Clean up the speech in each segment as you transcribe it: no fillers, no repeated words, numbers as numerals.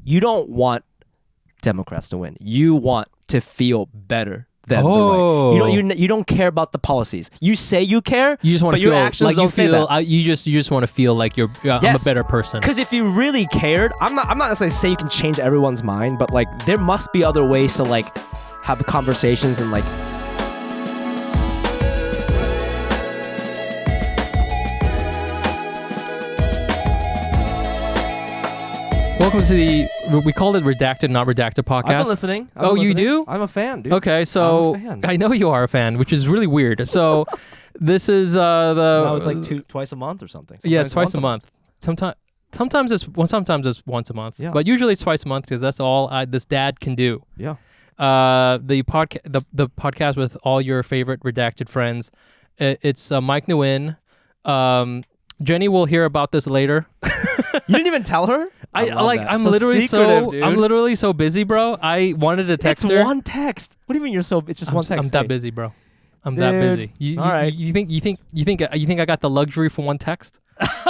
you don't want Democrats to win. You want to feel better than the right. You don't care about the policies. You say you care, you just want but to feel your actions like don't you say feel. that. You just want to feel like you're. I'm a better person. Because if you really cared, I'm not necessarily saying you can change everyone's mind, but like there must be other ways to like have conversations and like. Welcome to we called it Redacted, Not Redacted podcast. I've been listening. You do? I'm a fan, dude. Okay, so I know you are a fan, which is really weird. So this is no, it's like twice a month or something. Yeah, it's twice a month. Sometimes it's once a month. Yeah. But usually it's twice a month because that's all this dad can do. Yeah. The podcast with all your favorite redacted friends. It's Mike Nguyen. Jenny will hear about this later. You didn't even tell her? I'm literally so busy, bro. I wanted to text her. It's one text. What do you mean you're so? It's just one text. I'm that busy, bro. I'm that busy. All right. You think I got the luxury for one text?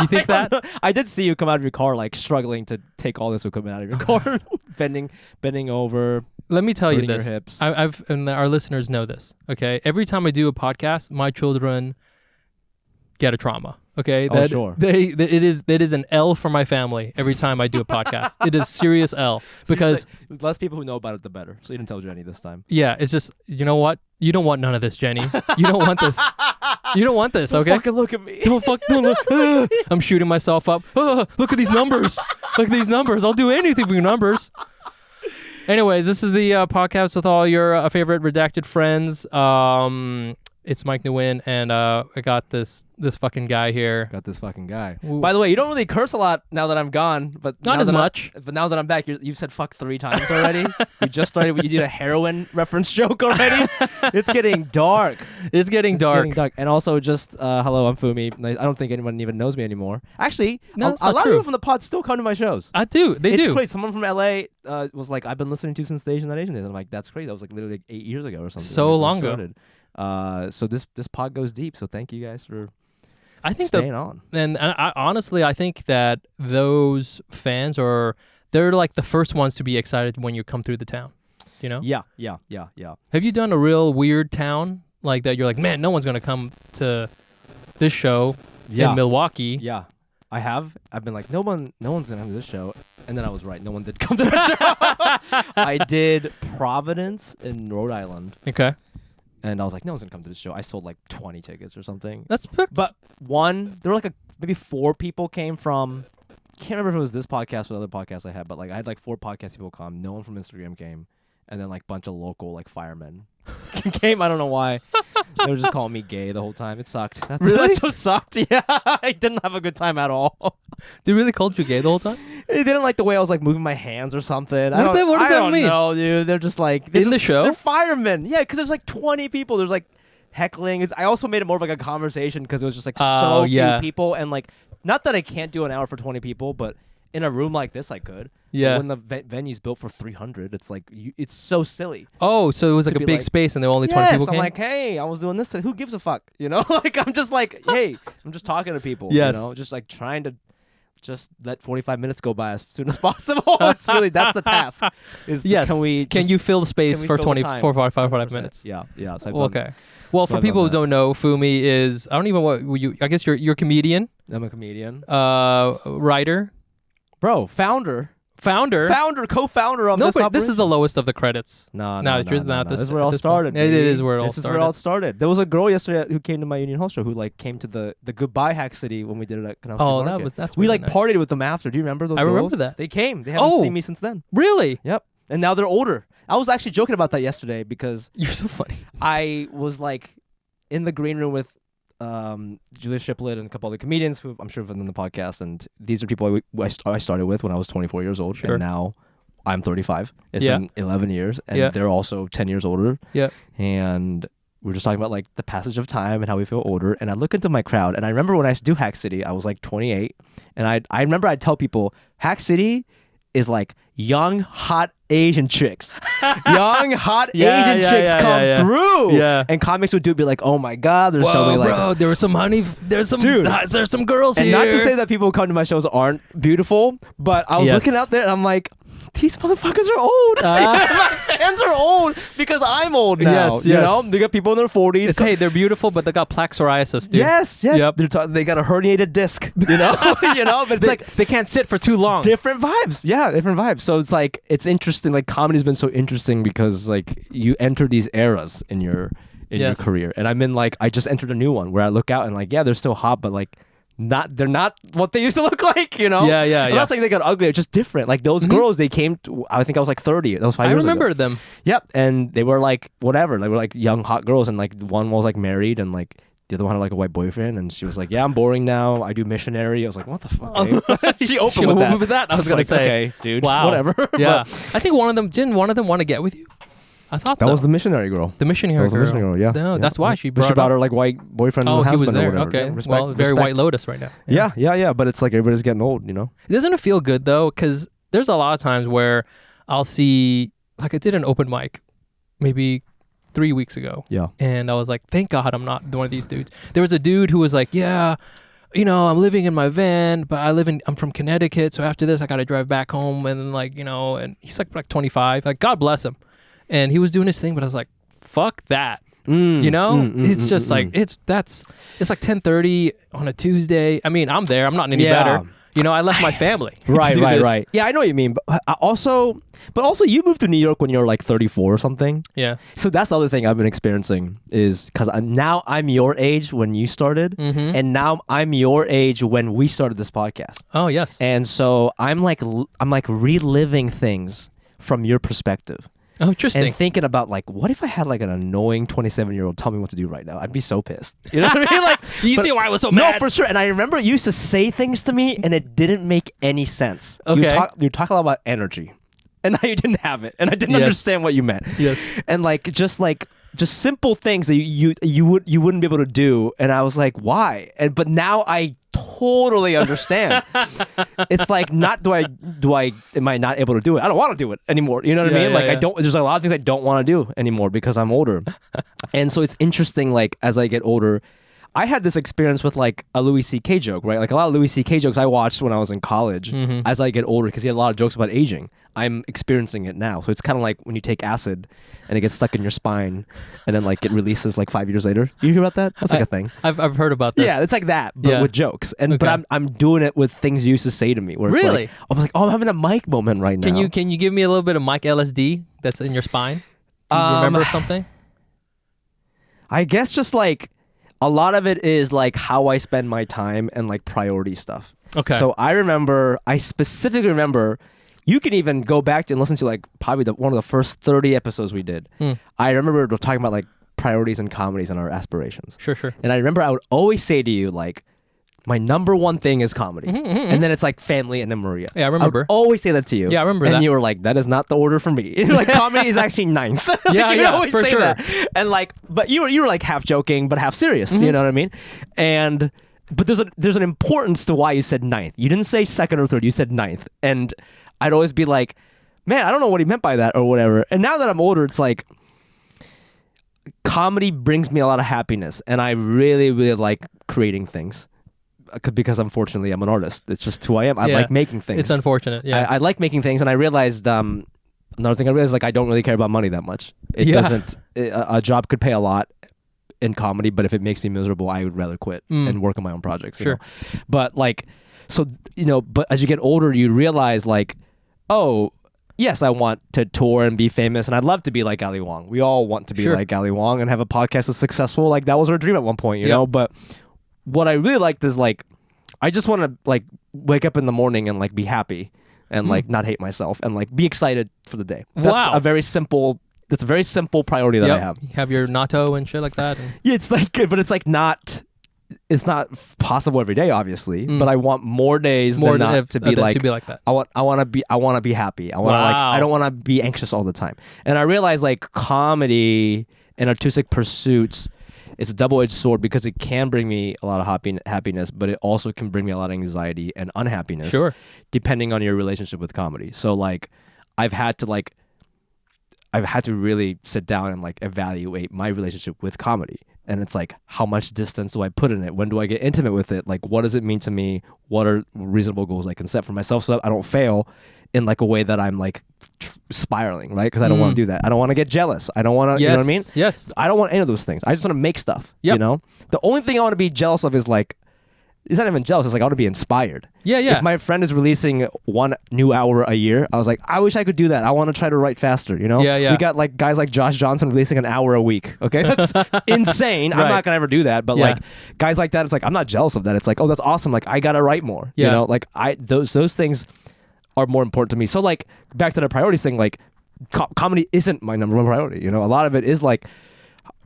You think that? I did see you come out of your car like struggling to take all this equipment out of your car, bending over. Let me tell you your this. Hips. I've and our listeners know this. Okay, every time I do a podcast, my children get a trauma. Okay, sure. It is an L for my family every time I do a podcast. It is serious L because less people who know about it, the better. So you didn't tell Jenny this time. Yeah, it's just you know what? You don't want none of this, Jenny. You don't want this. You don't want this. Okay. Don't fucking look at me. Don't look. I'm shooting myself up. Look at these numbers. Look at these numbers. I'll do anything for your numbers. Anyways, this is the podcast with all your favorite redacted friends. It's Mike Nguyen, and I got this fucking guy here. Got this fucking guy. Ooh. By the way, you don't really curse a lot now that I'm gone, but not as much. But now that I'm back, you've said fuck 3 times already. You just started. You did a heroin reference joke already. It's getting dark. It's getting dark. And also, just hello, I'm Fumi. I don't think anyone even knows me anymore. Actually, no, a lot of people from the pod still come to my shows. I do. They do. It's crazy. Someone from LA was like, "I've been listening to you since the Asian Days." And I'm like, "That's crazy. That was like literally 8 years ago or something." So long ago. So this pod goes deep. So thank you guys for staying on. And I honestly, I think that those fans they're like the first ones to be excited when you come through the town. You know? Yeah. Have you done a real weird town like that? You're like, man, no one's gonna come to this show in Milwaukee. Yeah, I have. I've been like, no one's gonna come to this show. And then I was right. No one did come to the show. I did Providence in Rhode Island. Okay. And I was like, no one's gonna come to this show. I sold like 20 tickets or something. But there were like maybe 4 people came from. Can't remember if it was this podcast or the other podcast I had, but like I had like 4 podcast people come. No one from Instagram came, and then like a bunch of local like firemen came. I don't know why. They were just calling me gay the whole time. It sucked. Really? That so sucked. Yeah, I didn't have a good time at all. They really called you gay the whole time? They didn't like the way I was like moving my hands or something. What does that mean? No, dude. They're just like the show. They're firemen. Yeah, because there's like 20 people. There's like heckling. I also made it more of like a conversation because it was just like so few people, and like not that I can't do an hour for 20 people, but in a room like this I could. Yeah. But when the venue's built for 300, it's like it's so silly. Oh, so it was like a big space and there were only 20 people came? I'm like, hey, I was doing this. Who gives a fuck? You know, like I'm just like, hey, I'm just talking to people. Yes. You know, just like trying to just let 45 minutes go by as soon as possible. It's really that's the task. Can you fill the space for 45 minutes? Yeah. So okay. Well, for people who don't know, Fumi is I guess you're a comedian. I'm a comedian. Writer. Bro, founder, co-founder of this operation. This is the lowest of the credits. No. This is where it all started. It is where it all started. This is where it all started. There was a girl yesterday who came to my Union Hall show who like came to the Goodbye Hack City when we did it at Canal Street Market. That's we really like nice. partied with them after. Do you remember those? I remember that. They came. They haven't seen me since then. Really? Yep. And now they're older. I was actually joking about that yesterday because you're so funny. I was like in the green room with Julia Shiplet and a couple other comedians who I'm sure have been on the podcast, and these are people I started with when I was 24 years old, and now I'm 35. It's been 11 years, and they're also 10 years older. Yeah, and we're just talking about like the passage of time and how we feel older. And I look into my crowd, and I remember when I used to do Hack City, I was like 28, and I remember I'd tell people Hack City is like young, hot Asian chicks. Young, hot Asian chicks come through. Yeah. And comics would be like, oh my God, there's so many like... bro, there's some girls and here. And not to say that people who come to my shows aren't beautiful, but I was looking out there and I'm like, these motherfuckers are old. My fans are old because I'm old now. Yes, You yes. know, they got people in their 40s. It's, hey, they're beautiful, but they got plaque psoriasis, dude. Yes. Yep. They got a herniated disc. You know, but it's like They can't sit for too long. different vibes. Yeah, different vibes. So it's like it's interesting. Like comedy's been so interesting because like you enter these eras in your Yes. career, and I just entered a new one where I look out and like they're still hot, but like they're not what they used to look like. You know? Yeah. I'm not saying they got ugly. It's just different. Like those girls, they came. I think I was like 30. That was 5 I years ago. remember them. Yep, and they were like whatever. They were like young hot girls, and like one was like married, and like the other one had like a white boyfriend, and she was like, "Yeah, I'm boring now. I do missionary." I was like, "What the fuck?" eh?" She opened with that. I was gonna like, say, "Okay, dude, wow, whatever." Yeah, But I think one of them want to get with you. I thought that so. was the missionary girl. The missionary That was the girl. missionary girl. Yeah. No, yeah. that's why she But she brought brought up. her like white boyfriend Oh, and he was husband there. or whatever. Okay. Yeah, respect, Well, very respect. White Lotus right now. Yeah. But it's like everybody's getting old, you know. Doesn't it feel good though? Because there's a lot of times where I'll see, like I did an open mic, maybe 3 weeks ago. Yeah. And I was like, thank God I'm not one of these dudes. There was a dude who was like, yeah, you know, I'm living in my van, but I'm from Connecticut. So after this, I got to drive back home. And like, you know, and he's like 25, like God bless him. And he was doing his thing, but I was like, fuck that. You know, it's just like, it's like 10:30 on a Tuesday. I mean, I'm there. I'm not any better. You know, I left my family. Right. Yeah, I know what you mean. But also you moved to New York when you were like 34 or something. Yeah. So that's the other thing I've been experiencing is because now I'm your age when you started, and now I'm your age when we started this podcast. Oh, yes. And so I'm like reliving things from your perspective. Oh, interesting. And thinking about like, what if I had like an annoying 27-year-old tell me what to do right now? I'd be so pissed. You know what I mean? Like, You see why I was so mad? No, for sure. And I remember you used to say things to me, and it didn't make any sense. Okay. You talk a lot about energy, and now you didn't have it, and I didn't Yes. understand what you meant. Yes. And just simple things that you wouldn't be able to do, and I was like, why? But now I totally understand. It's like, am I not able to do it? I don't want to do it anymore. You know what I mean? Like I don't. There's a lot of things I don't want to do anymore because I'm older, and so it's interesting. Like as I get older, I had this experience with like a Louis C.K. joke, right? Like a lot of Louis C.K. jokes I watched when I was in college. As I get older, because he had a lot of jokes about aging, I'm experiencing it now. So it's kind of like when you take acid and it gets stuck in your spine, and then like it releases like 5 years later. You hear about that? That's like a thing. I've heard about this. Yeah, it's like that, but with jokes. But I'm doing it with things you used to say to me. Where it's Really? like, I was like, I'm having a Mike moment right now. Can you give me a little bit of Mike LSD that's in your spine? Do you remember something? I guess just like a lot of it is like how I spend my time and like priority stuff. Okay. So I specifically remember, you can even go back to and listen to like probably one of the first 30 episodes we did. I remember talking about like priorities and comedies and our aspirations. Sure. And I remember I would always say to you like, my number one thing is comedy. And then it's like family and then Maria. Yeah, I remember. I would always say that to you. Yeah, I remember and that. And you were like, that is not the order for me. Like comedy is actually ninth. Like, Yeah, you yeah, always for say sure. that. And like, but you were like half joking, but half serious. You know what I mean? But there's an importance to why you said ninth. You didn't say second or third. You said ninth. And I'd always be like, man, I don't know what he meant by that or whatever. And now that I'm older, it's like, comedy brings me a lot of happiness, and I really, really like creating things. Because unfortunately I'm an artist. It's just who I am. I like making things. It's unfortunate. Yeah. I like making things, and I realized another thing I realized, like I don't really care about money that much. It doesn't. A job could pay a lot in comedy, but if it makes me miserable, I would rather quit and work on my own projects. You know? But like, so but as you get older, you realize like, oh, yes, I want to tour and be famous, and I'd love to be like Ali Wong. We all want to be like Ali Wong and have a podcast that's successful. Like that was our dream at one point, you know. But what I really liked is like, I just want to like wake up in the morning and like be happy and like not hate myself and like be excited for the day. That's a very simple priority that I have. You have your natto and shit like that. Yeah, it's like, but it's like it's not possible every day, obviously. But I want more days than not to be like that. I want to be happy. I want to I don't want to be anxious all the time. And I realize like comedy and artistic pursuits, it's a double-edged sword because it can bring me a lot of happiness, but it also can bring me a lot of anxiety and unhappiness. Depending on your relationship with comedy. So like, I've had to really sit down and like evaluate my relationship with comedy. And it's like, how much distance do I put in it? When do I get intimate with it? Like, what does it mean to me? What are reasonable goals I can set for myself so that I don't fail in like a way that I'm like spiraling, right? Because I don't want to do that. I don't want to get jealous. I don't want to, you know what I mean? Yes. I don't want any of those things. I just want to make stuff, Yep. you know? The only thing I want to be jealous of is like, it's not even jealous. It's like I want to be inspired. Yeah, yeah. If my friend is releasing 1 new hour a year, I was like, I wish I could do that. I want to try to write faster, you know? Yeah, yeah. We got like guys like Josh Johnson releasing an hour a week. Okay, that's insane. I'm Right. not gonna ever do that. But Yeah. like guys like that, it's like I'm not jealous of that. It's like, oh, that's awesome. Like I gotta write more. Yeah. You know, like those things are more important to me. So like back to the priorities thing, like comedy isn't my number one priority. You know, a lot of it is like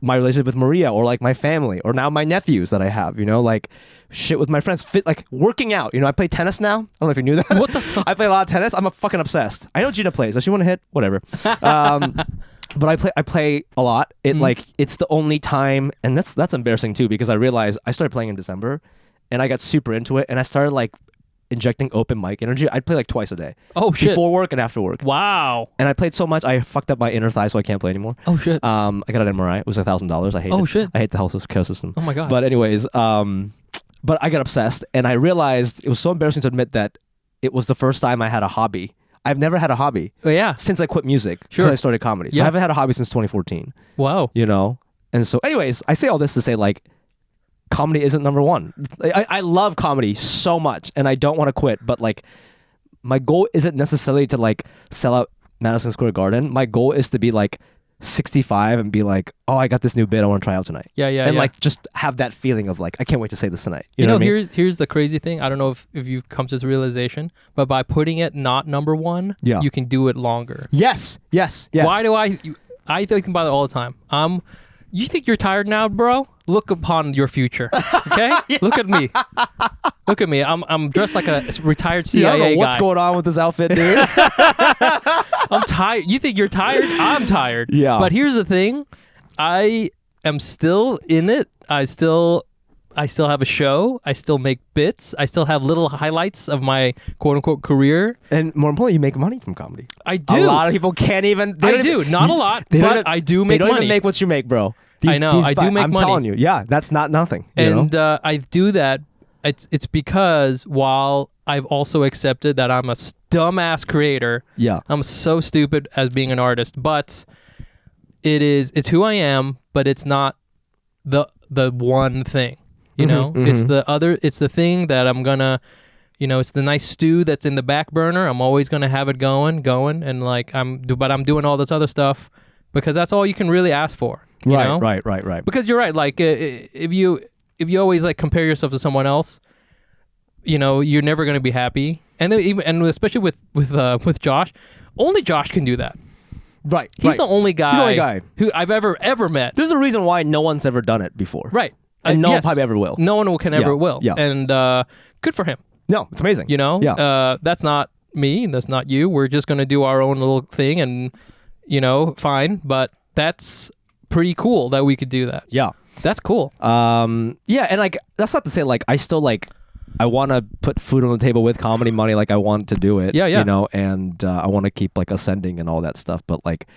my relationship with Maria or like my family or now my nephews that I have, you know, like shit with my friends, like working out. You know, I play tennis now. I don't know if you knew that. What the fuck? I play a lot of tennis. I'm a fucking obsessed. I know Gina plays. Does she want to hit? Whatever. But I play a lot. It like it's the only time, and that's embarrassing too because I realized I started playing in December, and I got super into it, and I started like injecting open mic energy. I'd play like twice a day. Oh shit. Before work and after work. Wow. And I played so much I fucked up my inner thigh, so I can't play anymore. Oh shit. I got an MRI. It was $1,000. I hate it. Oh, shit. I hate the health care system. Oh my god. But anyways, but I got obsessed, and I realized it was so embarrassing to admit that it was the first time I had a hobby. I've never had a hobby Oh, yeah. since I quit music. Sure. Since I started comedy. So Yeah. I haven't had a hobby since 2014. Wow. You know? And so anyways, I say all this to say like comedy isn't number one. I love comedy so much and I don't want to quit, but like my goal isn't necessarily to like sell out Madison Square Garden. My goal is to be like 65 and be like, oh, I got this new bit I want to try out tonight. Yeah, yeah, And yeah. like just have that feeling of like, I can't wait to say this tonight. You know, what I mean? here's the crazy thing. I don't know if you've come to this realization, but by putting it not number one, Yeah. you can do it longer. Yes. Why do I think about it all the time. You think you're tired now, bro? Look upon your future. Okay? Look at me. Look at me. I'm dressed like a retired CIA I don't know what's guy. going on with this outfit, dude. I'm tired. You think you're tired? I'm tired. Yeah. But here's the thing. I am still in it. I still have a show. I still make bits. I still have little highlights of my quote unquote career. And more importantly, you make money from comedy. I do. A lot of people can't even. I do. Not a lot, but I do make They don't money. even make what you make, bro. I know, I do make I'm money. telling you. Yeah, that's not nothing. You And know? I do that. It's because while I've also accepted that I'm a dumbass creator, Yeah. I'm so stupid as being an artist, but it's who I am, but it's not the one thing. You know, it's the thing that I'm gonna, you know, it's the nice stew that's in the back burner. I'm always gonna have it going, and like but I'm doing all this other stuff because that's all you can really ask for. You know? Right. Because you're right. Like if you always like compare yourself to someone else, you know, you're never gonna be happy. And then especially with Josh, only Josh can do that. Right. He's the only guy. He's the only guy who I've ever met. There's a reason why no one's ever done it before. Right. And no one yes. probably ever will. No one can ever will. Yeah. And good for him. No, it's amazing. You know. Yeah. That's not me. That's not you. We're just gonna do our own little thing, and you know, fine. But that's pretty cool that we could do that. Yeah. That's cool. Yeah, and like that's not to say like I still like I want to put food on the table with comedy money. Like I want to do it. Yeah. You know, and I want to keep like ascending and all that stuff. But like,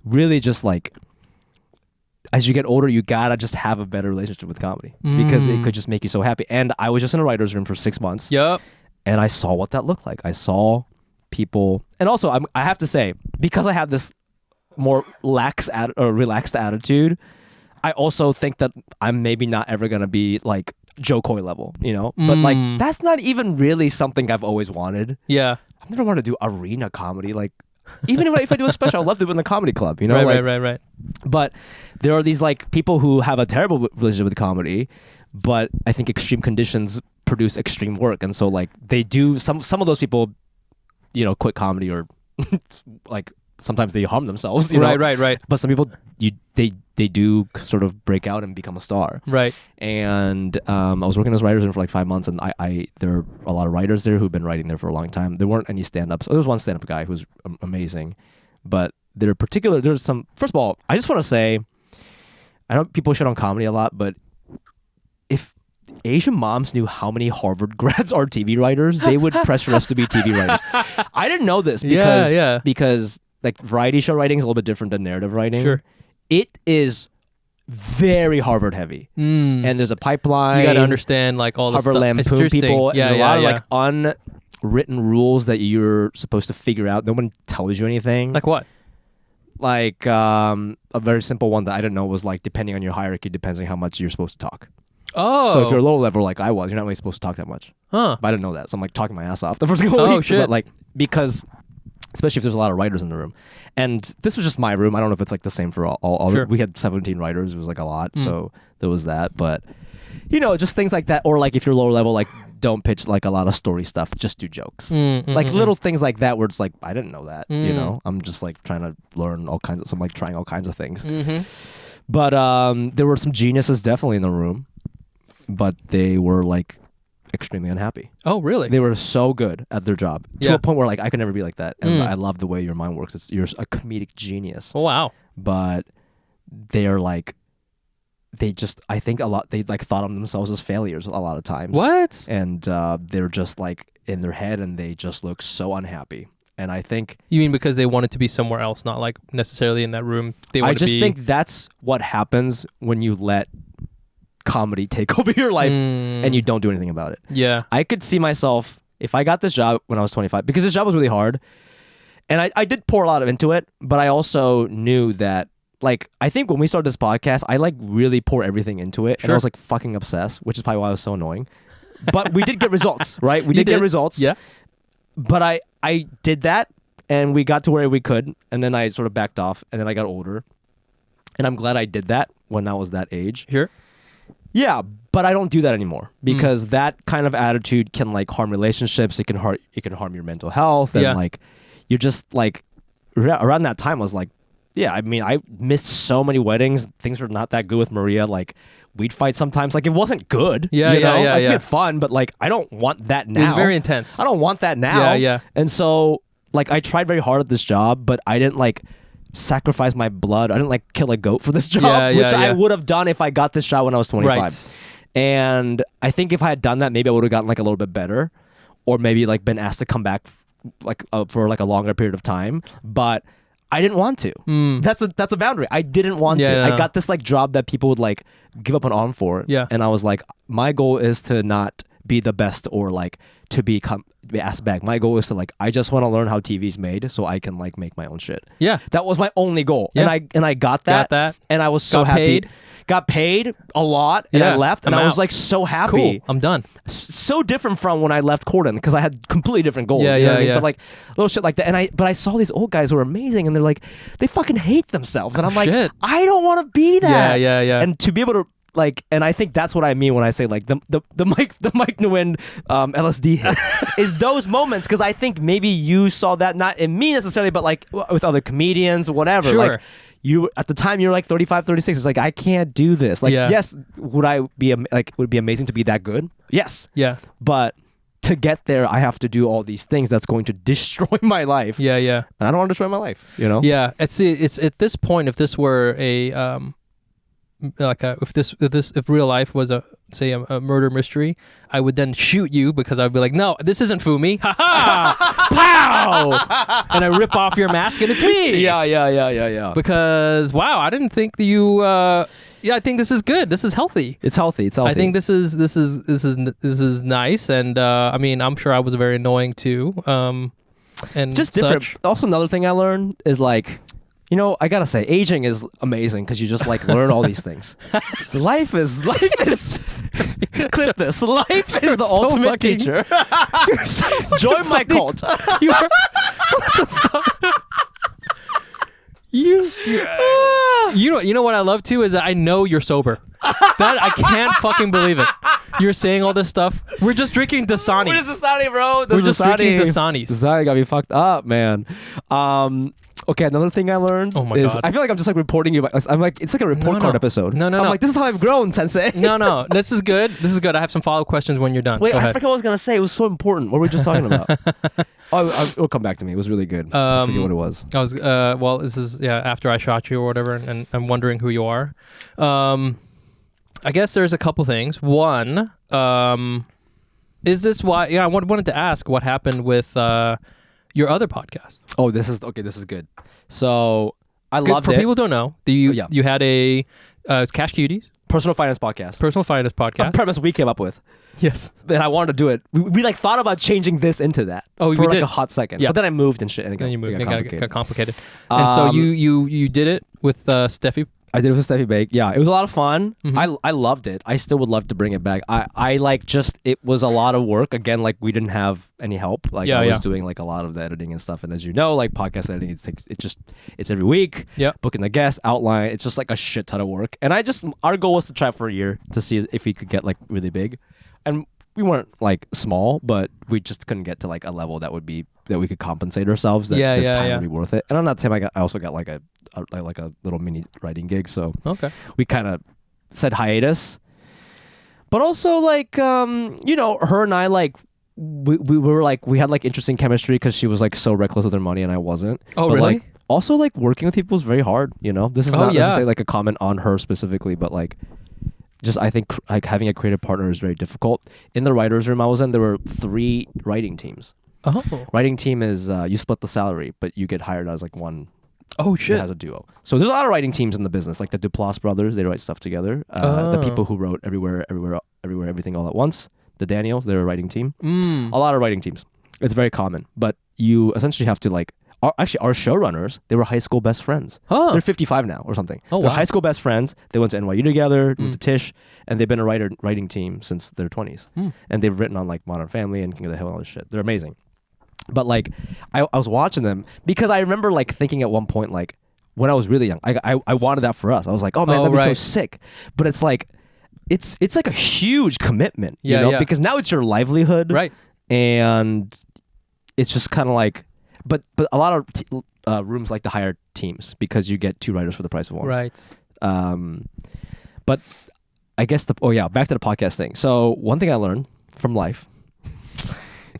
really, just like as you get older, you gotta just have a better relationship with comedy because it could just make you so happy. And I was just in a writer's room for 6 months. Yep. And I saw what that looked like. I saw people, and also I have to say, because I have this more relaxed attitude, I also think that I'm maybe not ever gonna be like Joe Coy level, you know. But like that's not even really something I've always wanted. Yeah. I've never wanted to do arena comedy. Like even if I do a special, I'd love to do it in the comedy club, you know. Right. But there are these like people who have a terrible relationship with comedy, but I think extreme conditions produce extreme work, and so like they do some of those people, you know, quit comedy or like sometimes they harm themselves. You know? Right. But some people they do sort of break out and become a star. Right. And I was working as a writer's room for like 5 months, and I there are a lot of writers there who've been writing there for a long time. There weren't any stand-ups. There was one stand-up guy who was amazing, but there's some. First of all, I just want to say, I know people shit on comedy a lot, but if Asian moms knew how many Harvard grads are TV writers, they would pressure us to be TV writers. I didn't know this because like variety show writing is a little bit different than narrative writing. Sure. It is very Harvard heavy, and there's a pipeline. You got to understand like all the Harvard stuff. Lampoon people. Yeah, There's a lot of like written rules that you're supposed to figure out. No one tells you anything. Like what? Like a very simple one that I didn't know was like depending on your hierarchy depends on how much you're supposed to talk. Oh. So if you're low level like I was, you're not really supposed to talk that much. Huh. But I didn't know that. So I'm like talking my ass off the first couple weeks. Shit. But like because especially if there's a lot of writers in the room. And this was just my room. I don't know if it's like the same for all Sure. we had 17 writers. It was like a lot. So there was that. But just things like that. Or like if you're lower level, like don't pitch like a lot of story stuff. Just do jokes. Like little things like that where it's like, I didn't know that. I'm just like trying to learn all kinds of, so I'm like trying all kinds of things. But there were some geniuses definitely in the room, but they were like extremely unhappy. Oh, really? They were so good at their job to a point where like I could never be like that. And I love the way your mind works. You're a comedic genius. Oh, wow. But they're like, I think a lot, they like thought of themselves as failures a lot of times. What? And they're just like in their head and they just look so unhappy. And I think... You mean because they wanted to be somewhere else, not like necessarily in that room? I just think that's what happens when you let comedy take over your life and you don't do anything about it. Yeah. I could see myself, if I got this job when I was 25, because this job was really hard, and I did pour a lot into it, but I also knew that, like, I think when we started this podcast, I like really pour everything into it, and I was like fucking obsessed, which is probably why I was so annoying. But we did get results, right? We did get results. Yeah. But I did that, and we got to where we could, and then I sort of backed off, and then I got older. And I'm glad I did that when I was that age. Sure. Yeah, but I don't do that anymore because that kind of attitude can like harm relationships. It can harm your mental health, and like you're just like around that time I was like, yeah, I mean I missed so many weddings. Things were not that good with Maria. Like we'd fight sometimes. Like it wasn't good. We had fun, but like I don't want that now. It was very intense. I don't want that now. Yeah. And so like I tried very hard at this job, but I didn't like sacrifice my blood. I didn't like kill a goat for this job, which I would have done if I got this job when I was 25. Right. And I think if I had done that, maybe I would have gotten like a little bit better, or maybe like been asked to come back for like a longer period of time. But I didn't want to. That's a boundary. I didn't want to. I got this like job that people would like give up on for. Yeah. And I was like, my goal is to not be the best or like to be asked back. My goal is to like, I just want to learn how TV's made so I can like make my own shit. Yeah. That was my only goal. Yeah. And I got that. And I was so happy. Got paid a lot and I left and I was like so happy. Cool. I'm done. So different from when I left Corden because I had completely different goals. You know what I mean? But like little shit like that. But I saw these old guys who were amazing and they're like, they fucking hate themselves. And I'm like, I don't want to be that. Yeah. And to be able to like, and I think that's what I mean when I say like the Mike Nguyen LSD hit is those moments, because I think maybe you saw that not in me necessarily, but like with other comedians, whatever. Sure. Like you at the time you're like 35, 36. It's like I can't do this. Like yes, would it be amazing to be that good? Yes. Yeah. But to get there, I have to do all these things that's going to destroy my life. Yeah. And I don't want to destroy my life. You know. Yeah. It's at this point, if this were a if real life was a murder mystery, I would then shoot you because I'd be like, no, this isn't Fumi. Ha ha! Pow! And I rip off your mask and it's me. Yeah. Because wow, I didn't think that you. I think this is good. This is healthy. It's healthy. I think this is nice, and I mean, I'm sure I was very annoying too. And just different. Also, another thing I learned is like, you know, I gotta say, aging is amazing because you just like learn all these things. Life is clip this. Life is the ultimate teacher. You're so join my cult. What the fuck? You know what I love too is that I know you're sober. That I can't fucking believe it. You're saying all this stuff. We're just drinking Dasani. We're just Dasani, bro. We're just drinking Dasanis. Dasani got me fucked up, man. Okay, another thing I learned is God. I feel like I'm just like reporting you. I'm like, it's like a report card episode. No. I'm like, this is how I've grown, Sensei. No. This is good. I have some follow-up questions when you're done. Wait, I forgot what I was gonna say. It was so important. What were we just talking about? It'll come back to me. It was really good. I forget what it was. I was this is after I shot you or whatever, and I'm wondering who you are. I guess there's a couple things. One, is this why? Yeah, I wanted to ask what happened with your other podcast. Oh, this is good. So I loved it. For people who don't know, you had a Cash Cuties personal finance podcast. A premise we came up with. Yes. And I wanted to do it. We like thought about changing this into that. Oh, for we like did. a hot second. Yeah. But then I moved and shit, and Then you moved. it got complicated. And so you did it with Steffi. I did it with Steffi Bake. Yeah, it was a lot of fun. Mhm. I loved it. I still would love to bring it back. I like just, it was a lot of work. Again, like we didn't have any help. Like I was doing like a lot of the editing and stuff. And as you know, like podcast editing, it's every week. Yeah. Booking the guests, outline. It's just like a shit ton of work. And our goal was to try for a year to see if we could get like really big. And we weren't like small, but we just couldn't get to like a level that we could compensate ourselves. That this time would be worth it. And on that time, I also got like a little mini writing gig. So we kind of said hiatus. But also like her and I like we were like we had like interesting chemistry because she was like so reckless with her money and I wasn't. Oh, but, really? Like, also like working with people is very hard. This is not necessarily like a comment on her specifically, but like. Just I think like having a creative partner is very difficult. In the writer's room I was in, there were 3 writing teams. Oh. Writing team is you split the salary, but you get hired as like one. Oh shit! As a duo. So there's a lot of writing teams in the business, like the Duplass brothers. They write stuff together. The people who wrote Everywhere, Everything All at Once. The Daniels, they're a writing team. A lot of writing teams. It's very common, but you essentially have to like. Our showrunners, they were high school best friends. Huh. They're 55 now or something. Oh, They're wow. high school best friends. They went to NYU together, moved to Tisch, and they've been a writing team since their 20s. And they've written on like Modern Family and King of the Hill and all this shit. They're amazing. But like, I was watching them because I remember like thinking at one point, like when I was really young, I wanted that for us. I was like, oh man, that'd be so sick. But it's like, it's like a huge commitment, you know, because now it's your livelihood. Right. And it's just kind of like, But a lot of rooms like to hire teams because you get 2 writers for the price of 1. Right. But I guess back to the podcast thing. So one thing I learned from life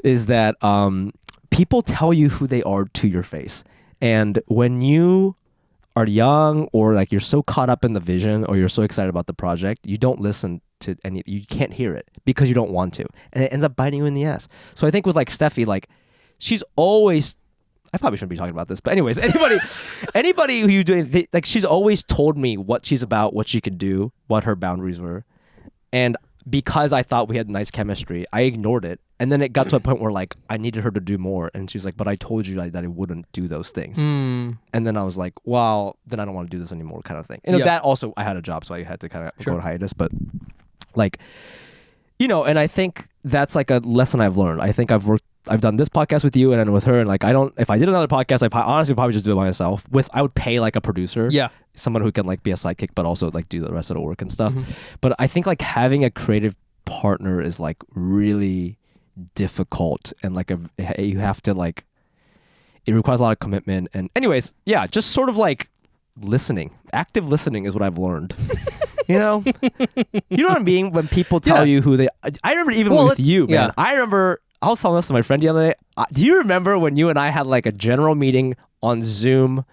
is that people tell you who they are to your face. And when you are young or like you're so caught up in the vision or you're so excited about the project, you don't listen to you can't hear it because you don't want to. And it ends up biting you in the ass. So I think with like Steffi, like she's always, I probably shouldn't be talking about this, but anyways, anybody who you do, like she's always told me what she's about, what she could do, what her boundaries were. And because I thought we had nice chemistry, I ignored it. And then it got to a point where like I needed her to do more. And she's like, but I told you that I wouldn't do those things. And then I was like, well, then I don't want to do this anymore kind of thing. And that also, I had a job, so I had to kind of go on hiatus. But like, and I think that's like a lesson I've learned. I think I've done this podcast with you and then with her, and like if I did another podcast, I honestly would probably just do it by myself. I would pay like a producer, someone who can like be a sidekick, but also like do the rest of the work and stuff. But I think like having a creative partner is like really difficult, and like you have to like, it requires a lot of commitment. And anyways, just sort of like listening, active listening is what I've learned. You know what I mean? When people tell you who they, I remember even with you, man. I remember. I was telling this to my friend the other day. Do you remember when you and I had like a general meeting on Zoom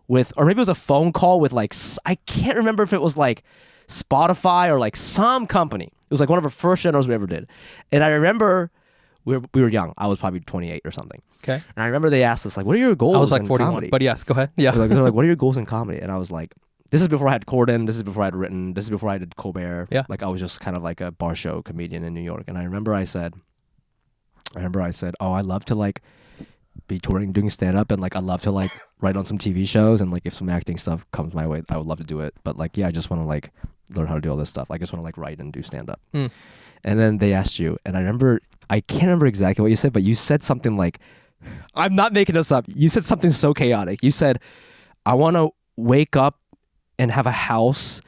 or maybe it was a phone call with like, I can't remember if it was like Spotify or like some company. It was like one of our first generals we ever did. And I remember we were young. I was probably 28 or something. Okay. And I remember they asked us like, what are your goals? I was like in 41, comedy? but yes, go ahead. Yeah. They're like, what are your goals in comedy? And I was like, this is before I had Corden. This is before I had written. This is before I did Colbert. Yeah. Like I was just kind of like a bar show comedian in New York. And I remember I said, oh, I love to like be touring, doing stand up, and like I love to like write on some TV shows, and like if some acting stuff comes my way, I would love to do it. But like, I just want to like learn how to do all this stuff. I just want to like write and do stand up. And then they asked you, and I can't remember exactly what you said, but you said something like, I'm not making this up. You said something so chaotic. You said, I want to wake up and have a house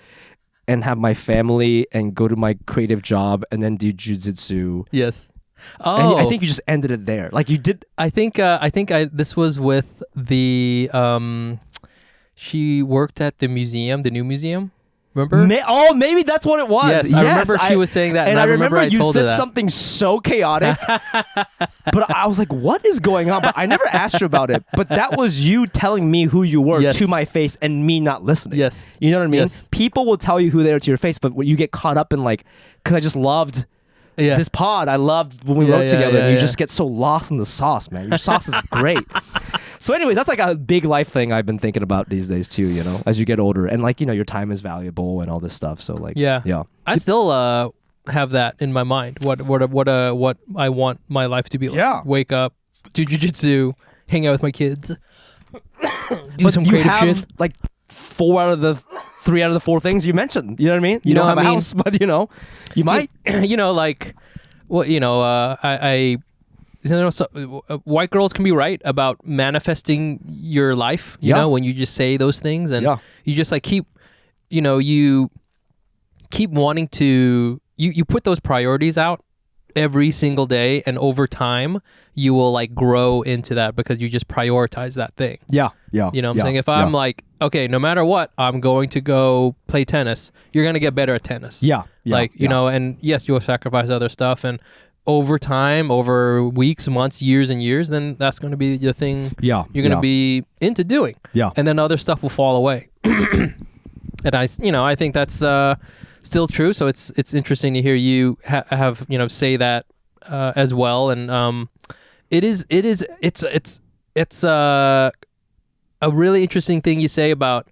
and have my family and go to my creative job and then do jujitsu. Yes. Oh, and I think you just ended it there. Like you did. I think this was with the she worked at the museum, the new museum. Remember? Maybe that's what it was. Yes, I remember she was saying that, and I remember you told said something so chaotic. But I was like, "What is going on?" But I never asked you about it. But that was you telling me who you were to my face, and me not listening. Yes, you know what I mean. Yes. People will tell you who they are to your face, but when you get caught up in like, because I just loved. This pod, I loved when we wrote together, and you just get so lost in the sauce, man. Your sauce is great. So anyways, that's like a big life thing I've been thinking about these days too, as you get older. And like, your time is valuable and all this stuff. So like, I still have that in my mind. What I want my life to be like. Yeah. Wake up, do jujitsu, hang out with my kids, do But some you creative have shit. like 3 out of the 4 things you mentioned. You know what I mean? You know don't have what a I mean? house, but you might. Like, well, I so, white girls can be right about manifesting your life. You Yeah. know, when you just say those things and Yeah. you just like keep, you keep wanting to, you put those priorities out every single day, and over time you will like grow into that because you just prioritize that thing. Yeah. Yeah. You know what I'm saying? If I'm like, okay, no matter what, I'm going to go play tennis, you're going to get better at tennis. Yeah. Yeah. Like, and yes, you'll sacrifice other stuff. And over time, over weeks, months, years, and years, then that's going to be the thing Yeah. you're going to be into doing. Yeah. And then other stuff will fall away. And I think that's still true. So it's interesting to hear you have say that as well. And it's a really interesting thing you say about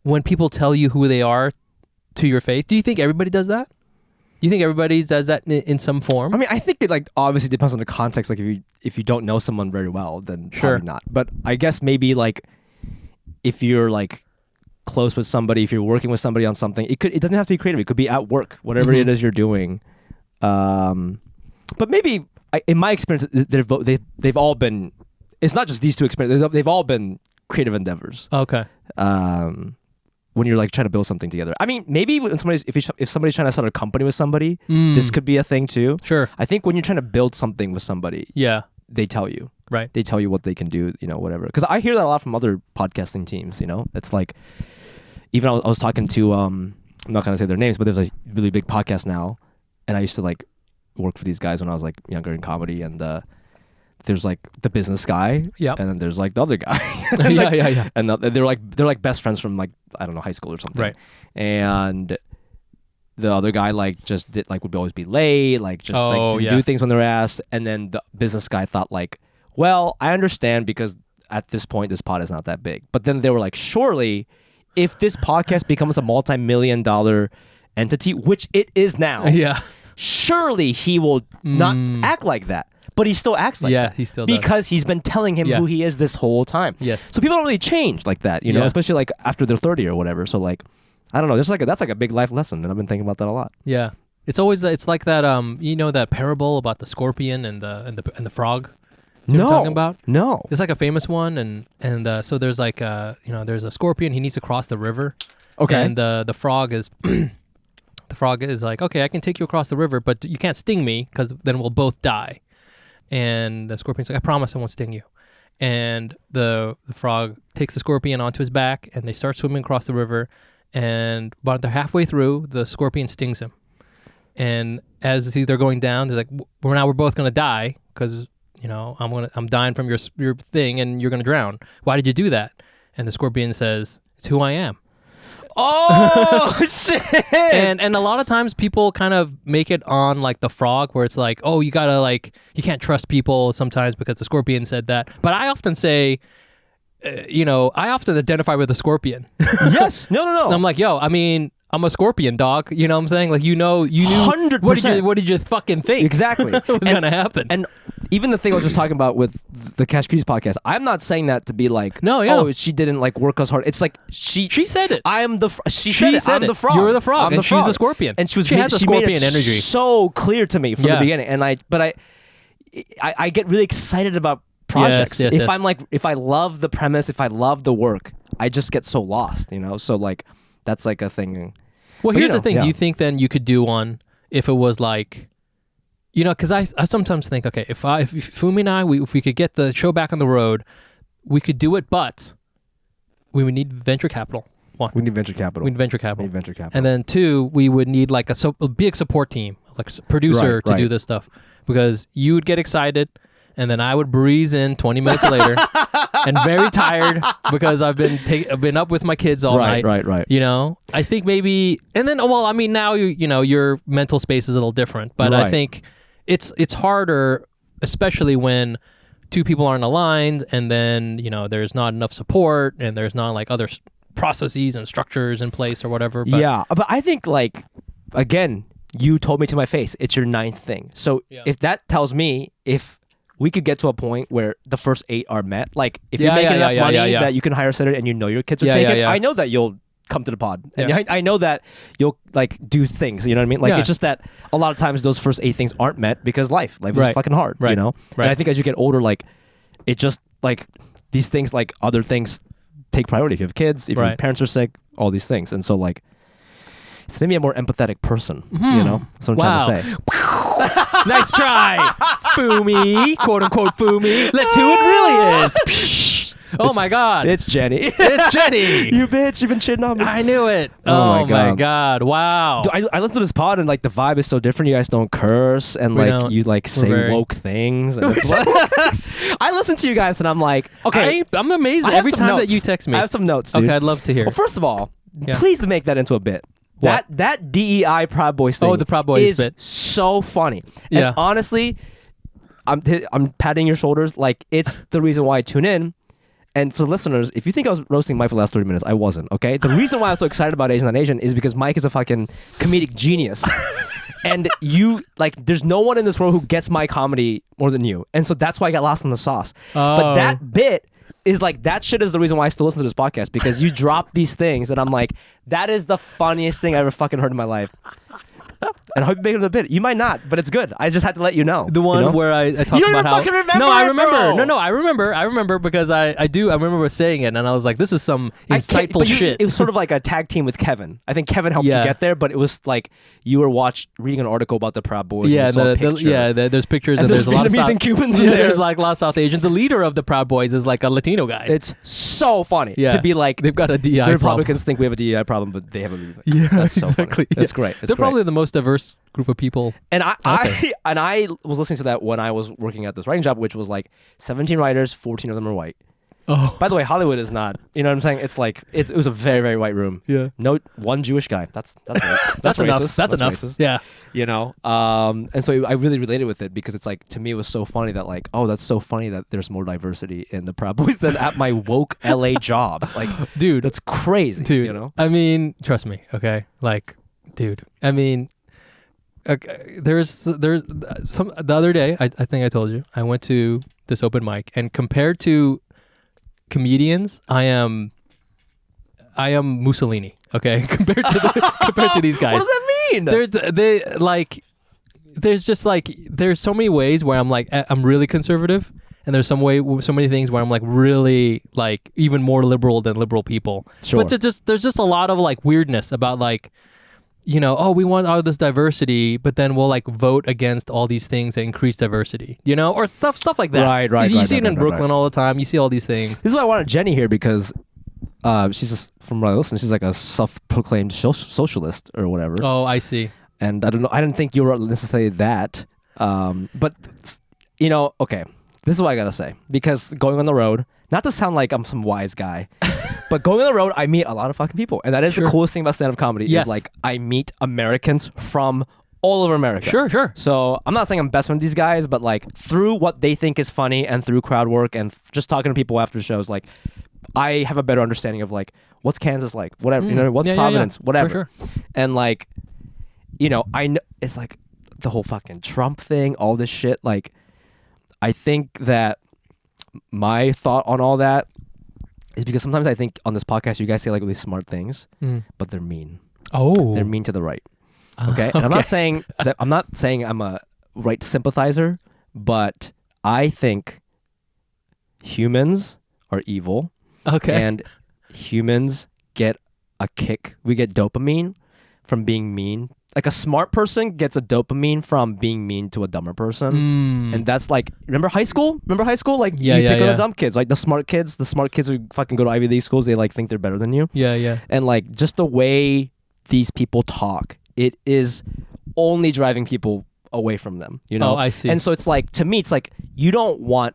when people tell you who they are to your face. Do you think everybody does that? Do you think everybody does that in some form? I mean, I think it like obviously depends on the context. Like if you don't know someone very well, then Sure. probably not. But I guess maybe like if you're like close with somebody, if you're working with somebody on something, it doesn't have to be creative. It could be at work, whatever it is you're doing. But maybe in my experience, they've all been. It's not just these two experiences. They've all been creative endeavors. Okay. When you're like trying to build something together. I mean, maybe when if somebody's trying to start a company with somebody, this could be a thing too. Sure. I think when you're trying to build something with somebody, Yeah. they tell you. Right. They tell you what they can do, whatever. Because I hear that a lot from other podcasting teams, It's like, even I was talking to, I'm not going to say their names, but there's a really big podcast now. And I used to like work for these guys when I was like younger in comedy. And there's like the business guy. Yeah. And then there's like the other guy. Yeah. And they're like best friends from like, I don't know, high school or something. Right. And the other guy like just did like would always be late, like just like didn't do things when they were asked. And then the business guy thought like, well, I understand because at this point this pod is not that big. But then they were like, surely if this podcast becomes a multi-million-dollar entity, which it is now, Yeah. surely he will not act like that. But he still acts like that. He still does. Because he's been telling him who he is this whole time. Yes. So people don't really change like that, especially like after they're 30 or whatever. So like, I don't know. That's like a big life lesson, and I've been thinking about that a lot. Yeah. It's always it's like that that parable about the scorpion and the frog. You know what I'm talking about? No. It's like a famous one, and so there's like there's a scorpion. He needs to cross the river. Okay. And the frog is the frog is like, okay, I can take you across the river, but you can't sting me because then we'll both die. And the scorpion's like, I promise I won't sting you. And the frog takes the scorpion onto his back, and they start swimming across the river. And about they're halfway through, the scorpion stings him. And as they're going down, they're like, we're both gonna die because I'm dying from your thing, and you're gonna drown. Why did you do that? And the scorpion says, it's who I am. Oh shit! And a lot of times people kind of make it on like the frog, where it's like, oh, you gotta like, you can't trust people sometimes because the scorpion said that. But I often say, I often identify with the scorpion. Yes. No. I'm like, yo, I mean, I'm a scorpion, dog. You know what I'm saying? Like, you knew 100%. What did you fucking think? Exactly. was gonna happen? And even the thing I was just talking about with the Cash Keys podcast, I'm not saying that to be like, No, yeah. oh, she didn't like work us hard. It's like she said it. I am the. She said it. I'm it. the frog. You're the frog, I'm and the she's frog. the scorpion. And she has a made scorpion it energy. so clear to me from Yeah. the beginning. And I get really excited about projects. Yes. If I love the premise, if I love the work, I just get so lost. So like that's like a thing. Well, But, here's the thing. yeah. Do you think then you could do one if it was like, because I sometimes think, okay, if Fumi and I, if we could get the show back on the road, we could do it, but we would need venture capital. One, We need venture capital. we need venture capital. And then two, we would need like a big support team, like a producer to do this stuff, because you would get excited, and then I would breeze in 20 minutes later, and very tired because I've been up with my kids all night. Right. I think maybe, and then now your mental space is a little different, but I Right. think it's harder, especially when two people aren't aligned, and then there's not enough support, and there's not like other processes and structures in place or whatever. But Yeah, but I think like again, you told me to my face, it's your 9th thing. So if that tells me if we could get to a point where the first 8 are met, like if you make enough money that you can hire a sitter and you know your kids are taken, I know that you'll come to the pod. And I know that you'll like do things, you know what I mean? Like it's just that a lot of times those first 8 things aren't met because life is fucking hard, you know? And I think as you get older, like it just like these things, like other things take priority. If you have kids, if your parents are sick, all these things. And so like it's maybe a more empathetic person, you know? That's what I'm trying to say. Nice try, Fumi, quote unquote Fumi. That's who it really is. Oh my God. It's Jenny. It's Jenny. You bitch, you've been shitting on me. I knew it. Oh my God. Wow. Dude, I listen to this pod and like the vibe is so different. You guys don't curse and like you like say woke things. And I listen to you guys and I'm like, okay. I'm amazed every time that you text me. I have some notes, dude. Okay, I'd love to hear. Well, first of all, please make that into a bit. That DEI Proud Boys thing. Oh, the Proud Boys is bit. So funny. And honestly, I'm patting your shoulders. Like it's the reason why I tune in. And for the listeners, if you think I was roasting Mike for the last 30 minutes, I wasn't, okay? The reason why I'm so excited about Asian on Asian is because Mike is a fucking comedic genius. And you, like, there's no one in this world who gets my comedy more than you. And so that's why I got lost in the sauce. But that bit is like, that shit is the reason why I still listen to this podcast, because you drop these things and I'm like, that is the funniest thing I ever fucking heard in my life. And I hope you make it a bit. You might not, but it's good. I just had to let you know. The one where I talked you about how... fucking remember No, I it, remember. bro. No, I remember because I remember saying it and I was like, this is some insightful shit. It was sort of like a tag team with Kevin. I think Kevin helped you get there, but it was like you were reading an article about the Proud Boys. Yeah, and there's pictures and there's a lot of Vietnamese and Cubans in there. There's like a lot of South Asians. The leader of the Proud Boys is like a Latino guy. It's so funny to be like, they've got a DEI the problem. Republicans think we have a DEI problem, but they have a Yeah, that's so exactly. funny. That's great. They're probably the most diverse group of people. And I was listening to that when I was working at this writing job, which was like 17 writers, 14 of them are white. Oh, by the way, Hollywood is not. You know what I'm saying? It's like it was a very, very white room. Yeah. No one Jewish guy. That's right. That's enough. Racist. That's enough. Racist. Yeah. You know. And so I really related with it because it's like, to me it was so funny that like, oh, that's so funny that there's more diversity in the Proud Boys than at my woke LA job. Like, dude, that's crazy. Dude, you know. I mean, trust me. Okay. Like, dude. I mean. There's some the other day I think I told you I went to this open mic, and compared to comedians I am Mussolini, okay? compared to these guys. What does that mean? There's so many ways where I'm like I'm really conservative, and there's so many things where I'm like really like even more liberal than liberal people. Sure. But there's just a lot of like weirdness about like, you know, oh, we want all this diversity, but then we'll like vote against all these things that increase diversity, you know, or stuff like that. Right. You see it in Brooklyn all the time. You see all these things. This is why I wanted Jenny here, because she's from what I listen, she's like a self-proclaimed socialist or whatever. Oh, I see. And I don't know. I didn't think you were necessarily that. But you know, okay. This is what I gotta say, because going on the road, not to sound like I'm some wise guy, but going on the road, I meet a lot of fucking people, and that is the coolest thing about stand-up comedy. Yes. Is like I meet Americans from all over America. Sure. So I'm not saying I'm best friend with these guys, but like through what they think is funny and through crowd work and just talking to people after shows, like I have a better understanding of like what's Kansas like, whatever, you know, what's Providence, whatever. For sure. And like, you know, I know it's like the whole fucking Trump thing, all this shit. Like, I think that my thought on all that is because sometimes I think on this podcast you guys say like really smart things, but they're mean. Oh, they're mean to the right. Okay, and I'm not saying I'm a right sympathizer, but I think humans are evil. Okay, and humans get a kick. We get dopamine from being mean. Like a smart person gets a dopamine from being mean to a dumber person. And that's like, remember high school? Like you pick on the dumb kids, like the smart kids who fucking go to Ivy League schools, they like think they're better than you. Yeah. And like just the way these people talk, it is only driving people away from them, you know? Oh, I see. And so it's like, to me, it's like, you don't want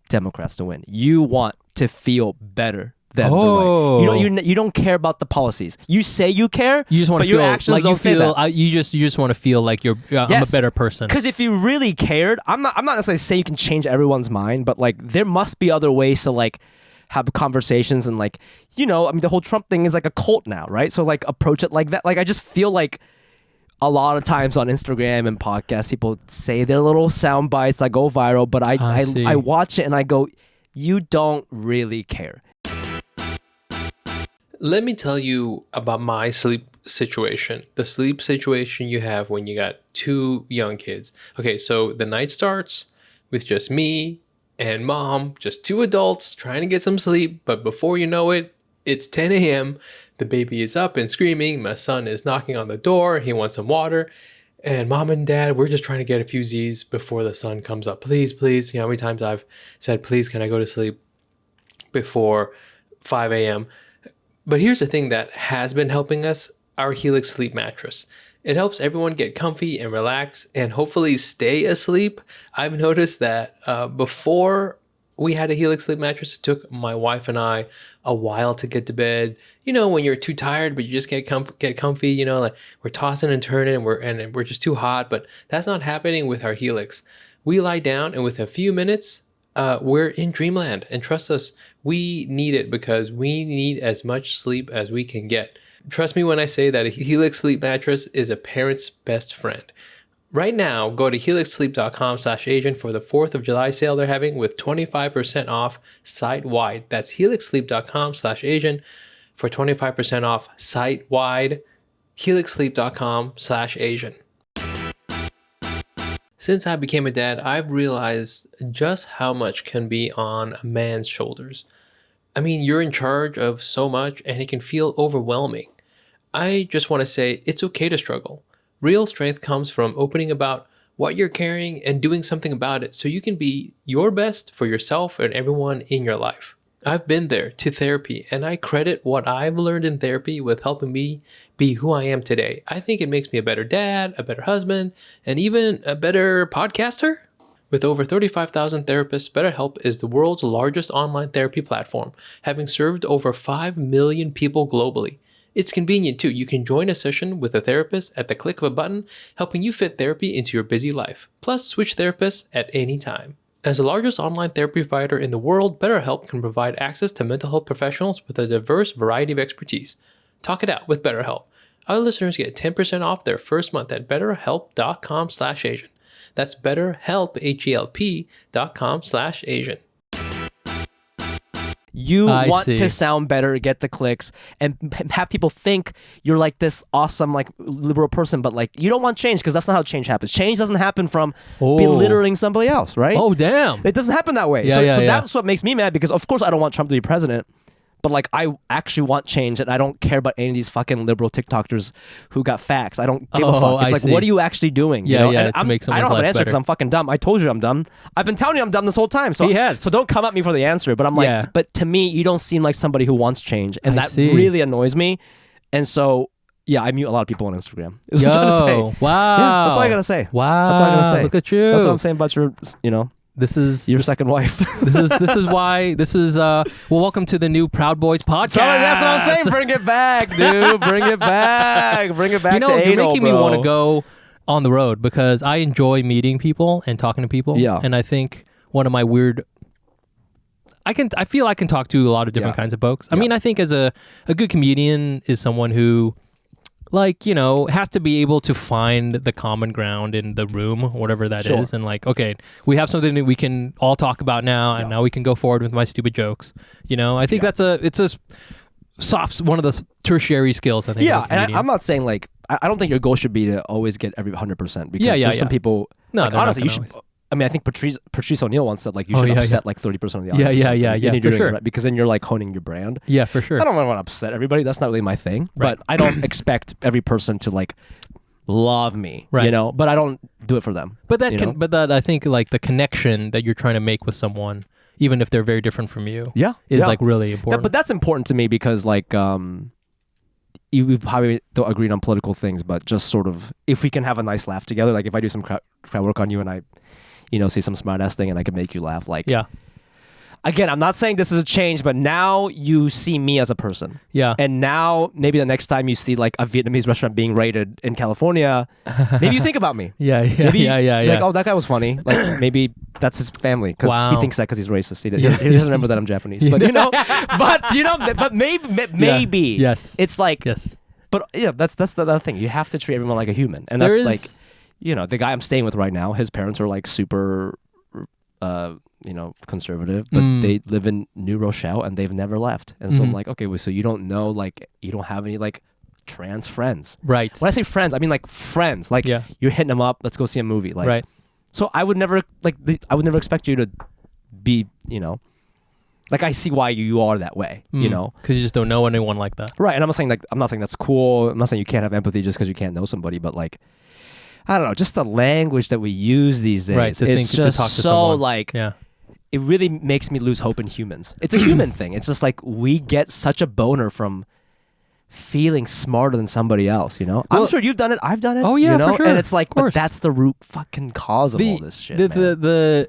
Democrats to win. You want to feel better than the right. You don't care about the policies. You say you care, you just want but to your feel actions like don't you say feel. that. You just want to feel like you're. I'm a better person. Because if you really cared, I'm not necessarily saying you can change everyone's mind, but like there must be other ways to like have conversations and like, you know, I mean the whole Trump thing is like a cult now, right? So like approach it like that. Like I just feel like a lot of times on Instagram and podcasts, people say their little sound bites that go viral, but I watch it and I go, you don't really care. Let me tell you about my sleep situation. The sleep situation you have when you got 2 young kids. Okay, so the night starts with just me and mom, just 2 adults trying to get some sleep. But before you know it, it's 10 a.m. The baby is up and screaming. My son is knocking on the door. He wants some water. And mom and dad, we're just trying to get a few Z's before the sun comes up. Please, please. You know how many times I've said, please, can I go to sleep before 5 a.m.? But here's the thing that has been helping us, our Helix sleep mattress. It helps everyone get comfy and relax and hopefully stay asleep. I've noticed that before we had a Helix sleep mattress, it took my wife and I a while to get to bed. You know, when you're too tired, but you just get comfy, you know, like we're tossing and turning and we're just too hot. But that's not happening with our Helix. We lie down and with a few minutes, we're in dreamland. And trust us, we need it because we need as much sleep as we can get. Trust me when I say that a Helix sleep mattress is a parent's best friend. Right now, go to helixsleep.com/Asian for the 4th of July sale they're having with 25% off site-wide. That's helixsleep.com/Asian for 25% off site-wide. helixsleep.com/Asian. Since I became a dad, I've realized just how much can be on a man's shoulders. I mean, you're in charge of so much and it can feel overwhelming. I just want to say it's okay to struggle. Real strength comes from opening about what you're carrying and doing something about it so you can be your best for yourself and everyone in your life. I've been there to therapy, and I credit what I've learned in therapy with helping me be who I am today. I think it makes me a better dad, a better husband, and even a better podcaster. With over 35,000 therapists, BetterHelp is the world's largest online therapy platform, having served over 5 million people globally. It's convenient too. You can join a session with a therapist at the click of a button, helping you fit therapy into your busy life. Plus, switch therapists at any time. As the largest online therapy provider in the world, BetterHelp can provide access to mental health professionals with a diverse variety of expertise. Talk it out with BetterHelp. Our listeners get 10% off their first month at betterhelp.com/Asian. That's betterhelp, HELP.com/Asian. You want to sound better, get the clicks, and have people think you're like this awesome, like liberal person, but like you don't want change because that's not how change happens. Change doesn't happen from belittling somebody else, right? Oh, damn. It doesn't happen that way. Yeah, so yeah. That's what makes me mad because of course I don't want Trump to be president. But like I actually want change, and I don't care about any of these fucking liberal TikTokers who got facts. I don't give a fuck. It's like, what are you actually doing? Yeah, you know? yeah. And to make someone's I don't have an life answer because better. I'm fucking dumb. I told you I'm dumb. I've been telling you I'm dumb this whole time. So He has. So don't come at me for the answer. But I'm like, but to me, you don't seem like somebody who wants change, and that really annoys me. And so, yeah, I mute a lot of people on Instagram. Is what I'm trying to say. Wow. Yeah, that's all I gotta say. Wow. That's all I gotta say. Look at you. That's what I'm saying about your, This is your second wife. this is why welcome to the new Proud Boys podcast. That's what I'm saying. Bring it back, dude. Bring it back. Bring it back. You know, to you're anal, making bro. me want to go on the road because I enjoy meeting people and talking to people. Yeah. And I think one of my weird I feel I can talk to a lot of different kinds of folks. I mean, I think as a good comedian is someone who has to be able to find the common ground in the room, whatever that is. And like, okay, we have something that we can all talk about now, and now we can go forward with my stupid jokes. I think it's a one of the tertiary skills, I think. Yeah, and I'm not saying like, I don't think your goal should be to always get every 100% because there's some people, honestly, you should, I mean, I think Patrice O'Neill once said like you should upset like 30% of the audience. Yeah, for sure. Right? Because then you're like honing your brand. Yeah, for sure. I don't want to upset everybody. That's not really my thing. Right. But I don't expect every person to like love me. Right. But I don't do it for them. But that I think like the connection that you're trying to make with someone, even if they're very different from you, is like really important. But that's important to me because like we probably don't agree on political things, but just sort of if we can have a nice laugh together, like if I do some crowd work on you and I say some smart ass thing and I can make you laugh. Like, again, I'm not saying this is a change, but now you see me as a person. Yeah. And now maybe the next time you see like a Vietnamese restaurant being raided in California, maybe you think about me. Yeah. Like, oh, that guy was funny. Like maybe that's his family because he thinks that because he's racist. He doesn't remember that I'm Japanese. But but maybe yes, it's like But yeah, that's the other thing. You have to treat everyone like a human, and There that's is- like, you know, the guy I'm staying with right now. His parents are like super, you know, conservative, but they live in New Rochelle and they've never left. And so I'm like, okay, well, so you don't know, like, you don't have any like trans friends. Right. When I say friends, I mean like friends. Like Yeah. you're hitting them up. Let's go see a movie. Like, Right. So I would never I would never expect you to be, you know, like I see why you are that way. You know. Because you just don't know anyone like that. Right, and I'm not saying that's cool. I'm not saying you can't have empathy just because you can't know somebody, but like, I don't know, just the language that we use these days. Right, to it's think- to just talk to so someone. like, Yeah. it really makes me lose hope in humans. It's a human thing. It's just like we get such a boner from feeling smarter than somebody else. You know, Well- I'm sure you've done it. I've done it. Oh, yeah, you know? for sure. And it's like, Of but course. that's the root fucking cause of all this shit. man.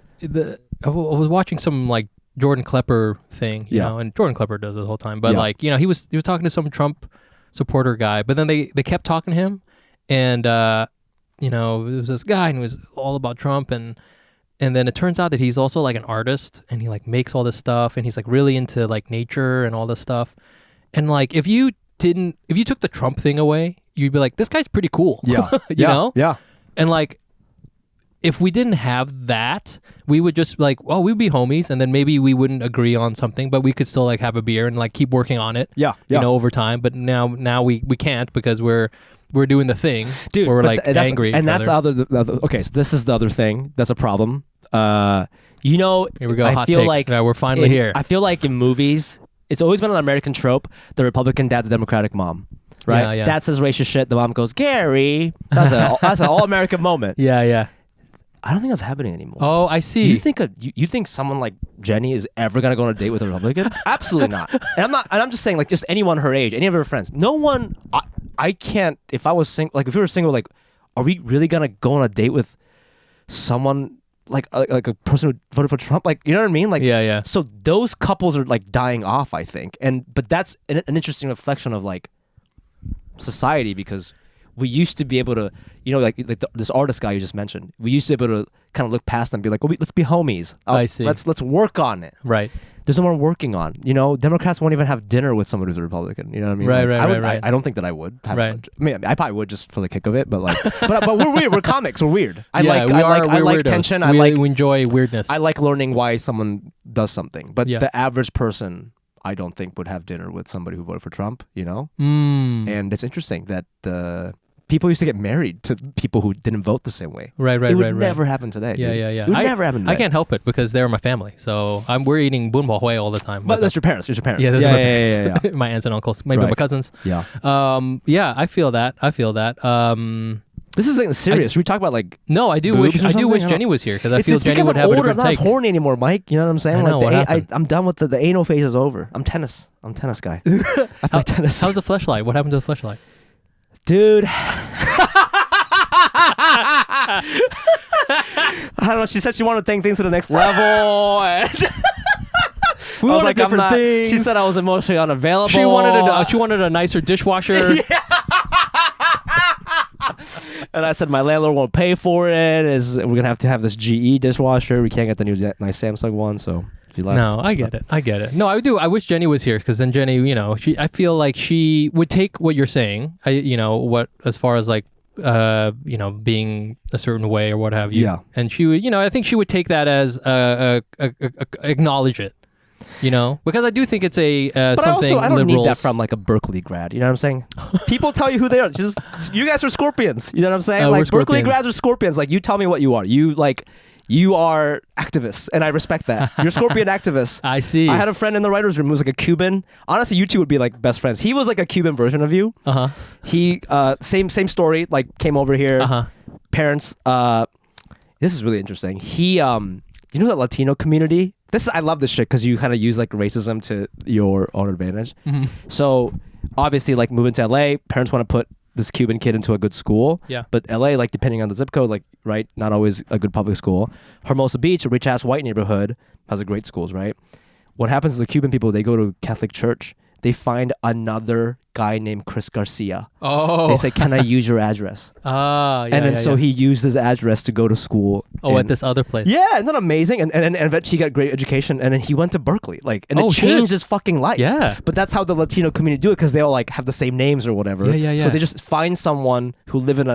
I was watching some like Jordan Klepper thing, you Yeah. know, and Jordan Klepper does it the whole time. But Yeah. like, you know, he was talking to some Trump supporter guy, but then they kept talking to him, and you know, it was this guy and he was all about Trump, and then it turns out that he's also like an artist and he like makes all this stuff and he's like really into like nature and all this stuff. And like if you took the Trump thing away, you'd be like, this guy's pretty cool. Yeah, you know? yeah. And like, if we didn't have that, we would just like, well, we'd be homies, and then maybe we wouldn't agree on something, but we could still like have a beer and like keep working on it. Yeah, You know, over time. But now we can't because we're doing the thing, Dude, where we're but like that's, angry. and that's the other. Okay, so this is the other thing. That's a problem. You know, Here we go. I hot feel takes. like Yeah, we're finally here. I feel like in movies, it's always been an American trope: the Republican dad, the Democratic mom. Right? Yeah, yeah. Dad says racist shit. The mom goes, "Gary." That's an all American moment. yeah. I don't think that's happening anymore. Oh, I see. You think someone like Jenny is ever gonna go on a date with a Republican? Absolutely not. And I'm just saying, like, just anyone her age, any of her friends. No one. I can't. If I was single, like if we were single, like, are we really gonna go on a date with someone like a person who voted for Trump? Like, you know what I mean? Like, Yeah. So those couples are like dying off, I think. But that's an interesting reflection of like society, because we used to be able to, you know, this artist guy you just mentioned. We used to be able to kind of look past them and be like, well, let's be homies. I see. Let's work on it. Right. There's no more working on. You know, Democrats won't even have dinner with someone who's a Republican. You know what I mean? Right, Like, right. I don't think that I would. Right. I mean, I probably would just for the kick of it, but like, but we're weird. We're comics. We're weird. I Yeah, like we're weirdos. Tension. We enjoy weirdness. I like learning why someone does something. But Yeah. the average person, I don't think would have dinner with somebody who voted for Trump. You know. And it's interesting that people used to get married to people who didn't vote the same way. Right. It would never happen today. Yeah, dude. yeah. It would never happen today. I can't help it because they're my family. So we're eating bunbao hui all the time. But with that's them. your parents. There's your parents. Yeah, those are my yeah, parents. yeah. My aunts and uncles, maybe Right. my cousins. Yeah. Yeah, I feel that. This is like serious. Should we talk about like? No, I do Boobs wish or I do something? wish I don't- Jenny was here because I It's feel just Jenny because would I'm have a older. I'm different not as take. horny anymore, Mike. You know what I'm saying? I know, what Like happened? I'm done with the anal phase is over. I'm tennis. I'm tennis guy. I play tennis. How's the fleshlight? What happened to the fleshlight? Dude. I don't know. She said she wanted to take things to the next level. And We I was wanted like, different I'm not. things. She said I was emotionally unavailable. She wanted a nicer dishwasher. And I said my landlord won't pay for it. We're gonna have to have this GE dishwasher. We can't get the new nice Samsung one. So she left. No, I get it. No, I do. I wish Jenny was here because then Jenny, you know, I feel like she would take what you're saying. As far as like, you know, being a certain way or what have you. Yeah. And she would, you know, I think she would take that as acknowledge it. You know, because I do think it's a But something I don't liberals. need that from like a Berkeley grad. You know what I'm saying? People tell you who they are. You guys are scorpions. You know what I'm saying? We're Like Berkeley scorpions. grads are scorpions. Like you tell me what you are. You are activists, and I respect that. You're scorpion activists. I see. I had a friend in the writers' room who was like a Cuban. Honestly, you two would be like best friends. He was like a Cuban version of you. He same story. Like came over here. Parents. This is really interesting. He you know that Latino community. I love this shit because you kind of use like racism to your own advantage. So obviously, like moving to LA, parents want to put this Cuban kid into a good school. Yeah. But LA, like depending on the zip code, like right, not always a good public school. Hermosa Beach, a rich ass white neighborhood, has a great schools, right? What happens is the Cuban people, they go to Catholic church. They find another guy named Chris Garcia. Oh. They say, "Can I use your address?" Yeah. And then so he used his address to go to school. at this other place. Yeah, isn't that amazing? And eventually he got great education, and then he went to Berkeley, like, and it changed his fucking life. Yeah. But that's how the Latino community do it, because they all like have the same names or whatever. Yeah. So they just find someone who lives in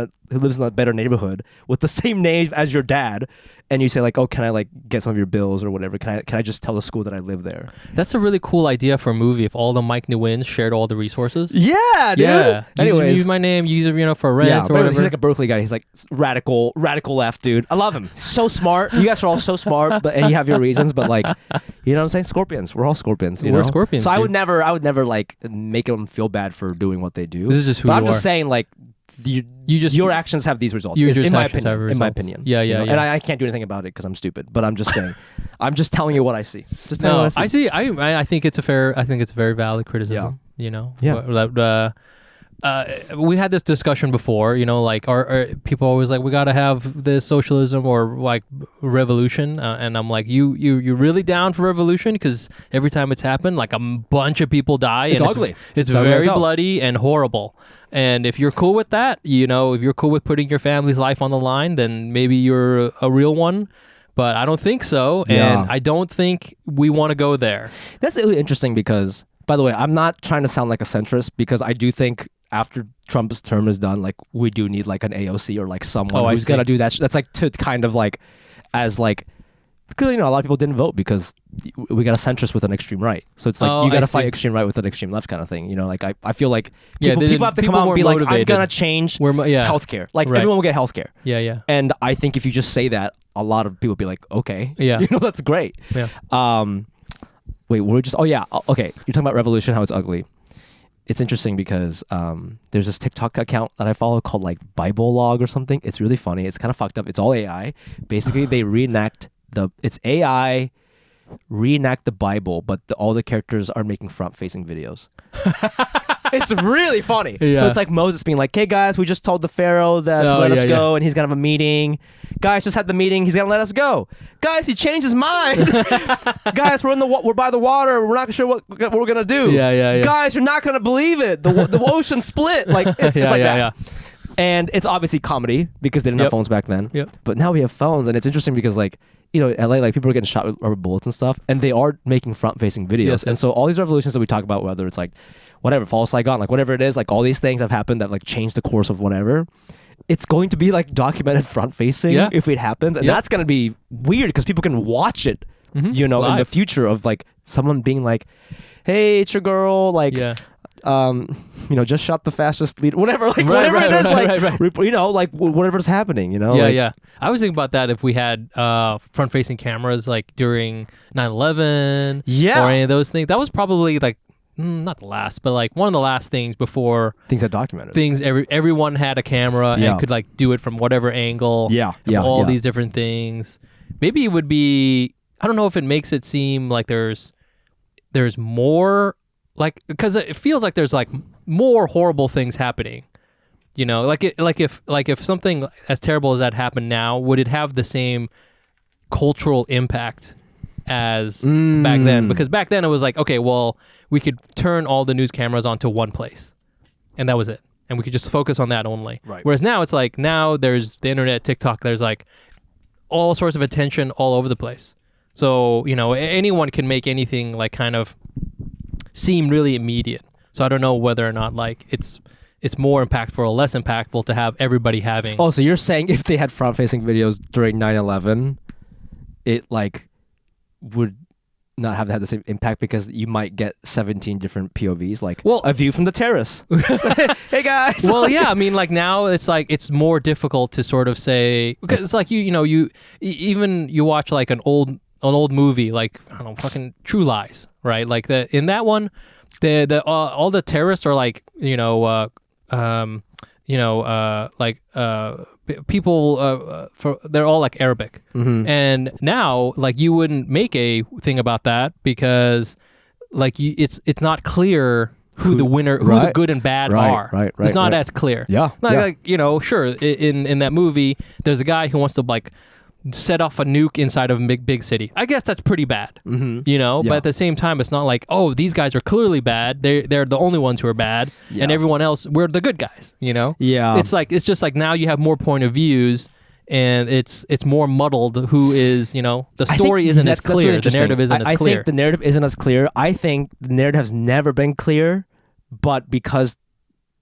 a better neighborhood with the same name as your dad, and you say like, "Oh, can I like get some of your bills or whatever? Can I just tell the school that I live there?" That's a really cool idea for a movie. If all the Mike Nguyen's shared all the resources. Yeah, dude. Yeah. Anyways, use my name. Use it, for rent yeah, or but whatever. he's like a Berkeley guy. He's like radical left, dude. I love him. So smart. You guys are all so smart, and you have your reasons. But like, you know what I'm saying? Scorpions. We're all scorpions. You We're know? scorpions, So I dude. would never like make them feel bad for doing what they do. This is just who but you I'm just are. saying like. Your actions have these results. Your In my actions have opinion. In my results. opinion. Yeah, you know? yeah. And I can't do anything about it because I'm stupid. But I'm just saying. I'm just telling you what I see. Just telling you No, what I see. I think it's a very valid criticism. Yeah. You know. Yeah. We had this discussion before. You know, like are people always like we gotta have this socialism or like revolution? And I'm like, you're really down for revolution because every time it's happened, like a bunch of people die. It's and ugly. It's ugly as very hell. bloody and horrible. And if you're cool with that, you know, if you're cool with putting your family's life on the line, then maybe you're a real one. But I don't think so, Yeah. and I don't think we want to go there. That's really interesting because, by the way, I'm not trying to sound like a centrist because I do think after Trump's term is done, like we do need like an AOC or like someone who's gonna do that. That's like to kind of like as like because a lot of people didn't vote because we got a centrist with an extreme right. So it's like you got to fight extreme right with an extreme left kind of thing. You know, like I feel like people have to come out and be like, I'm gonna change healthcare. Like everyone will get healthcare. Yeah. And I think if you just say that, a lot of people will be like, okay, Yeah. That's great. Yeah. Wait, we're just okay. You're talking about revolution, how it's ugly. It's interesting because there's this TikTok account that I follow called like Bible Log or something. It's really funny. It's kind of fucked up. It's all AI. Basically, they reenact it's AI reenact the Bible, but all the characters are making front-facing videos. It's really funny. Yeah. So it's like Moses being like, "Hey guys, we just told the Pharaoh that to let us go, and he's gonna have a meeting. Guys, just had the meeting. He's gonna let us go. Guys, he changed his mind. Guys, we're by the water. We're not sure what we're gonna do. Yeah. Guys, you're not gonna believe it. The ocean split. Like it's like that. Yeah. And it's obviously comedy because they didn't have phones back then. Yep. But now we have phones, and it's interesting because like. LA, like people are getting shot with rubber bullets and stuff, and they are making front-facing videos. Yes. And so all these revolutions that we talk about, whether it's like whatever, Fall of Saigon, like whatever it is, like all these things have happened that like changed the course of whatever. It's going to be like documented front-facing if it happens, and that's going to be weird because people can watch it, in the future of like someone being like, "Hey, it's your girl," like. Just shot the fastest leader, whatever, like whatever it is, like whatever's happening, Yeah. I was thinking about that if we had front-facing cameras like during 9/11, or any of those things. That was probably like not the last, but like one of the last things before things that documented. Everyone had a camera and could like do it from whatever angle. All these different things. Maybe it would be. I don't know if it makes it seem like there's more. Like, because it feels like there's like more horrible things happening, like if something as terrible as that happened now, would it have the same cultural impact as back then? Because back then it was like, okay, well, we could turn all the news cameras onto one place, and that was it, and we could just focus on that only. Right. Whereas now it's like there's the internet, TikTok, there's like all sorts of attention all over the place. So anyone can make anything like kind of seem really immediate. So I don't know whether or not like it's more impactful or less impactful to have everybody having. Oh, so you're saying if they had front-facing videos during 9/11, it like would not have had the same impact because you might get 17 different POVs, like a view from the terrace. Hey guys. Well, yeah, I mean, like now it's like it's more difficult to sort of say because it's like you watch like an old movie like I don't know, fucking True Lies. Right, like in that one, all the terrorists are like people they're all like Arabic, and now like you wouldn't make a thing about that because like it's not clear who the winner, who the good and bad are. Right. It's not as clear. Yeah. Like sure, in that movie, there's a guy who wants to like set off a nuke inside of a big city. I guess that's pretty bad, you know. Yeah. But at the same time, it's not like, oh, these guys are clearly bad. They're the only ones who are bad, and everyone else, we're the good guys. You know. Yeah. It's just like now you have more point of views, and it's more muddled. Who is, you know, the story isn't as clear. Really the narrative isn't as clear. I think the narrative isn't as clear. I think the narrative has never been clear, but because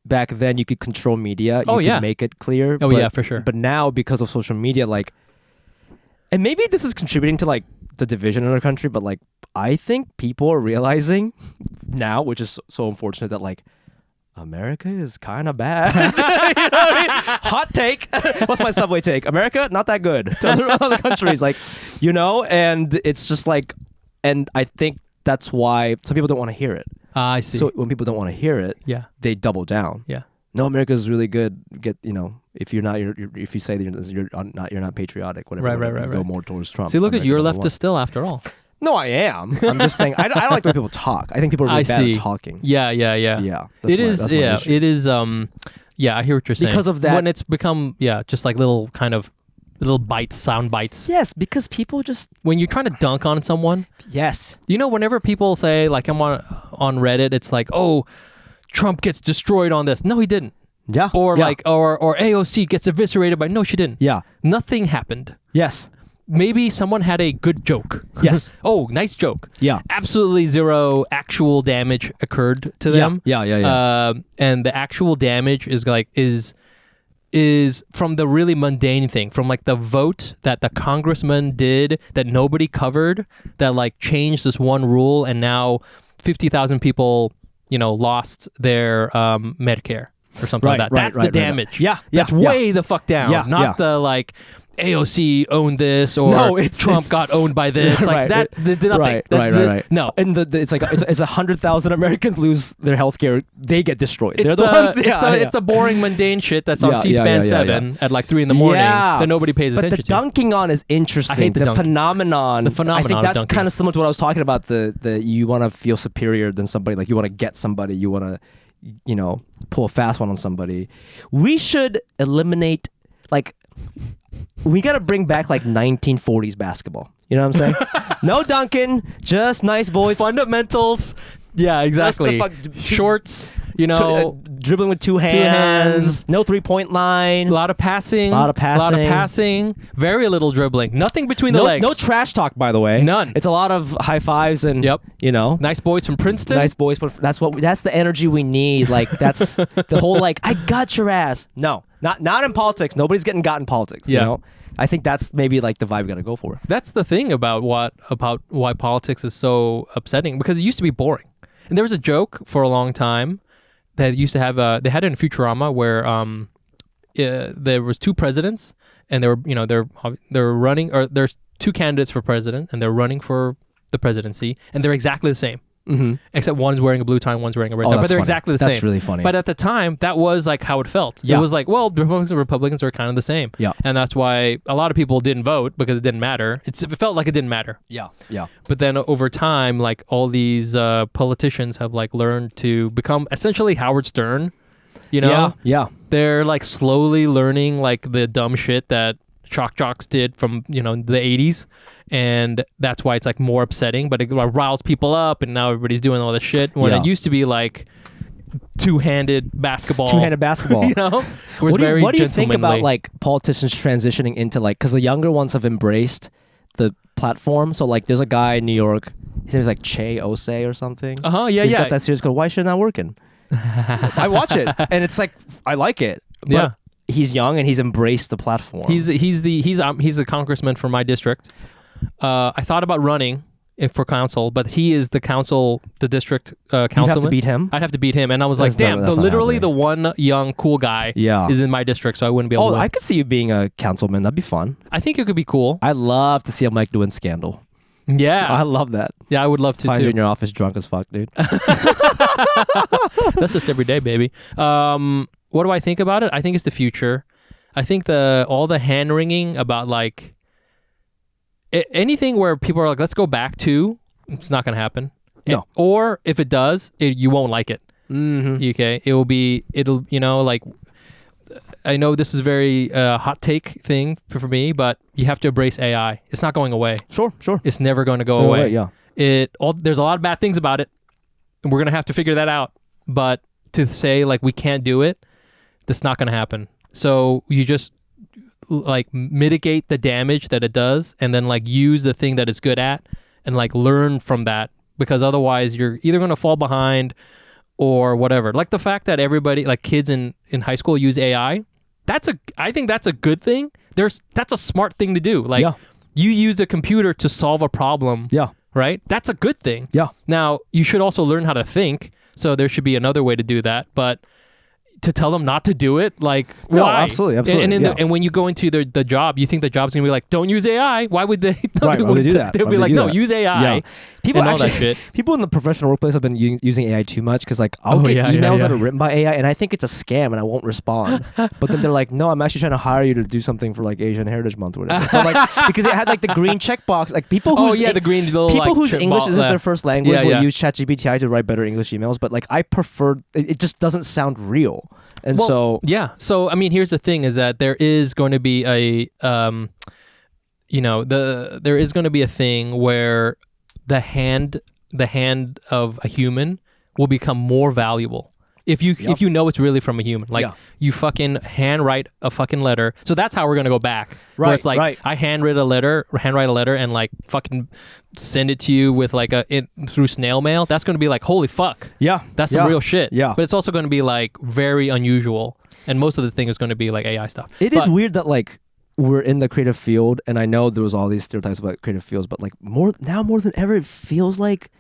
back then you could control media, you could make it clear. Oh, yeah, for sure. But now because of social media, like, and maybe this is contributing to like the division in our country, but like I think people are realizing now, which is so unfortunate, that like America is kind of bad. You know what I mean? Hot take. What's my Subway take? America, not that good. To other countries, like, you know, and it's just like, and I think that's why some people don't want to hear it. I see. So when people don't want to hear it, they double down. Yeah. No, America's really good. You know, if you're not, if you say that you're not patriotic, whatever. Right. Go more towards Trump. See, look at America your number leftist still, after all. No, I am. I'm just saying. I don't like the way people talk. I think people are really bad at talking. Yeah. Yeah. It is. Yeah, I hear what you're saying. Because of that, when it's become just like little bites, sound bites. Yes, because people just when you're trying to dunk on someone. Yes. You know, whenever people say, like, I'm on Reddit, it's like, oh, Trump gets destroyed on this. No, he didn't. Yeah. Or like, or AOC gets eviscerated by. No, she didn't. Yeah. Nothing happened. Yes. Maybe someone had a good joke. Yes. Oh, nice joke. Yeah. Absolutely zero actual damage occurred to them. Yeah. And the actual damage is from the really mundane thing, from like the vote that the congressman did that nobody covered, that like changed this one rule, and now 50,000 people, you know, lost their Medicare or something like that. That's the damage. Yeah. That's way the fuck down. Not the like AOC owned this, or Trump got owned by this. Like that did nothing. Right. No. And it's like it's 100,000 Americans lose their health care. They get destroyed. It's the boring mundane shit that's on C-SPAN 7 at like 3 a.m. that nobody pays attention to. But the dunking on is interesting. I hate the phenomenon. I think that's dunking. kind of similar to what I was talking about. The you want to feel superior than somebody. Like you want to get somebody. You want to, you know, pull a fast one on somebody. We should eliminate like. We got to bring back like 1940s basketball. You know what I'm saying? No dunking, just nice boys. Fundamentals. Yeah, exactly. Shorts, you know. Dribbling with two hands. No 3-point line. A lot of passing. Very little dribbling. Nothing between the legs. No trash talk, by the way. None. It's a lot of high fives and, you know. Nice boys from Princeton. Nice boys. That's the energy we need. Like, that's the whole, like, I got your ass. No. Not in politics. Nobody's getting got in politics. You know? I think that's maybe like the vibe we gotta go for. That's the thing about why politics is so upsetting, because it used to be boring. And there was a joke for a long time that used to have they had it in Futurama where there was 2 presidents, and they were running, or there's 2 candidates for president, and they're running for the presidency, and they're exactly the same. Mm-hmm. Except one's wearing a blue tie, one's wearing a red tie, but they're exactly the same. That's really funny. But at the time, that was like how it felt. Yeah. It was like, well, Republicans are kind of the same. Yeah. And that's why a lot of people didn't vote, because it didn't matter. It felt like it didn't matter. Yeah. But then over time, like all these politicians have like learned to become essentially Howard Stern. You know? Yeah. They're like slowly learning like the dumb shit that shock jocks did from, you know, the 80s, and that's why it's like more upsetting, but it riles people up, and now everybody's doing all this shit when it used to be like two-handed basketball. You know? What do you think about like politicians transitioning into like, because the younger ones have embraced the platform, so like there's a guy in New York, his name is like Che Osei or something. He's got that series called Why Shit Not Working. I watch it and it's like I like it, but he's young and he's embraced the platform. He's a congressman from my district. I thought about running for council, but he is the district councilman. You'd have to beat him? I'd have to beat him, and I was like, damn, literally the one young cool guy is in my district, so I wouldn't be able to win. I could see you being a councilman. That'd be fun. I think it could be cool. I'd love to see a Mike Lewin scandal. Yeah. I love that. Yeah, I would love to Find too. you in your office drunk as fuck, dude. That's just every day, baby. What do I think about it? I think it's the future. I think all the hand-wringing about like anything where people are like, let's go back to, it's not going to happen. No. Or if it does, you won't like it. Mm-hmm. Okay? It'll, you know, like I know this is very hot take thing for me, but you have to embrace AI. It's not going away. Sure. It's never going to go So, away. yeah. There's a lot of bad things about it, and we're gonna have to figure that out. But to say like we can't do it, that's not gonna happen. So you just like mitigate the damage that it does, and then like use the thing that it's good at, and like learn from that. Because otherwise, you're either gonna fall behind or whatever. Like the fact that everybody, like kids in high school, use AI. I think that's a good thing. That's a smart thing to do. Like you use a computer to solve a problem. Yeah. Right? That's a good thing. Yeah. Now, you should also learn how to think. So there should be another way to do that. But to tell them not to do it, like, No, why? absolutely. And when you go into the job, you think the job's going to be like, don't use AI. Why would they? Right, why would they do that? They'll Why be would like, they do no, that? use AI. Yeah. People and all actually, that shit. people in the professional workplace have been using AI too much because like I'll get emails that are written by AI and I think it's a scam and I won't respond. But then they're like, no, I'm actually trying to hire you to do something for like Asian Heritage Month or whatever. But, like, because it had like the green checkbox. Like people whose the green little people like, whose English isn't their first language will Yeah. use ChatGPT to write better English emails. But like I prefer it just doesn't sound real. And so So I mean, here's the thing: is that there is going to be a there is going to be a thing where the hand of a human will become more valuable if you know it's really from a human. Like you fucking handwrite a fucking letter. So that's how we're gonna go back. Right. Where it's like I handwrite a letter and like fucking send it to you with like through snail mail. That's gonna be like, holy fuck. Yeah. That's some real shit. Yeah. But it's also gonna be like very unusual. And most of the thing is gonna be like AI stuff. It is weird that like we're in the creative field, and I know there was all these stereotypes about creative fields, but like more than ever, it feels like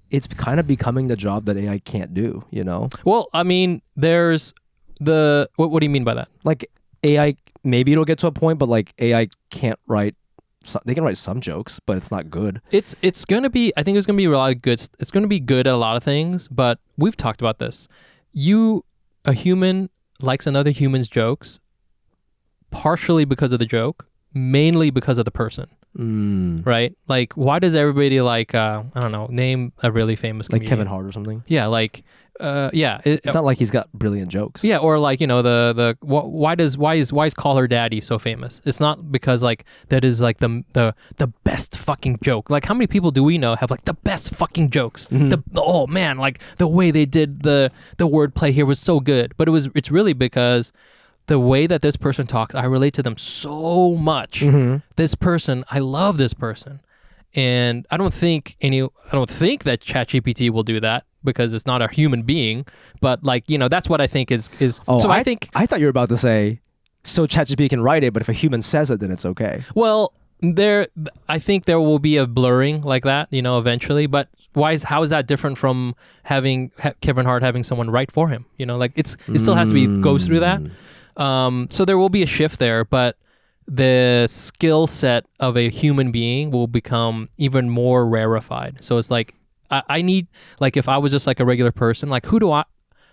it's kind of becoming the job that AI can't do, you know? Well, I mean, there's what do you mean by that? Like AI, maybe it'll get to a point, but like AI can't write. They can write some jokes, but it's not good. It's gonna be. I think it's gonna be a lot of good. It's gonna be good at a lot of things, but we've talked about this. A human likes another human's jokes, partially because of the joke, mainly because of the person. Right? Like, why does everybody like I don't know, name a really famous like comedian. Kevin Hart or something? Yeah, like it's not like he's got brilliant jokes. Yeah, or like, you know, why is Call Her Daddy so famous? It's not because like that is like the best fucking joke. Like, how many people do we know have like the best fucking jokes? Oh man, like the way they did the wordplay here was so good. But it's really because the way that this person talks, I relate to them so much. This person, I love this person. And I don't think that ChatGPT will do that because it's not a human being. But like, you know, that's what I think is. So I thought you were about to say, so ChatGPT can write it, but if a human says it, then it's okay. Well, I think there will be a blurring like that, you know, eventually. But how is that different from having Kevin Hart having someone write for him? You know, like it still has to go through that. So there will be a shift there, but the skill set of a human being will become even more rarefied. So it's like, I need, like, if I was just like a regular person, like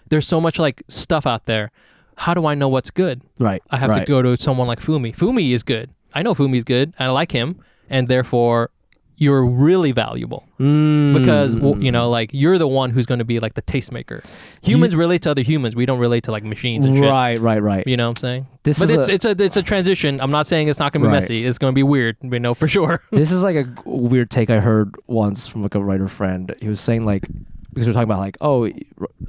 there's so much like stuff out there. How do I know what's good? Right. I have to go to someone like Fumi. Fumi is good. I know Fumi's good. I like him. And therefore you're really valuable because, you know, like you're the one who's going to be like the tastemaker. Humans relate to other humans. We don't relate to like machines and shit. Right. You know what I'm saying? It's a transition. I'm not saying it's not going to be messy. It's going to be weird. We know for sure. This is like a weird take I heard once from like a writer friend. He was saying like, because we're talking about like, oh,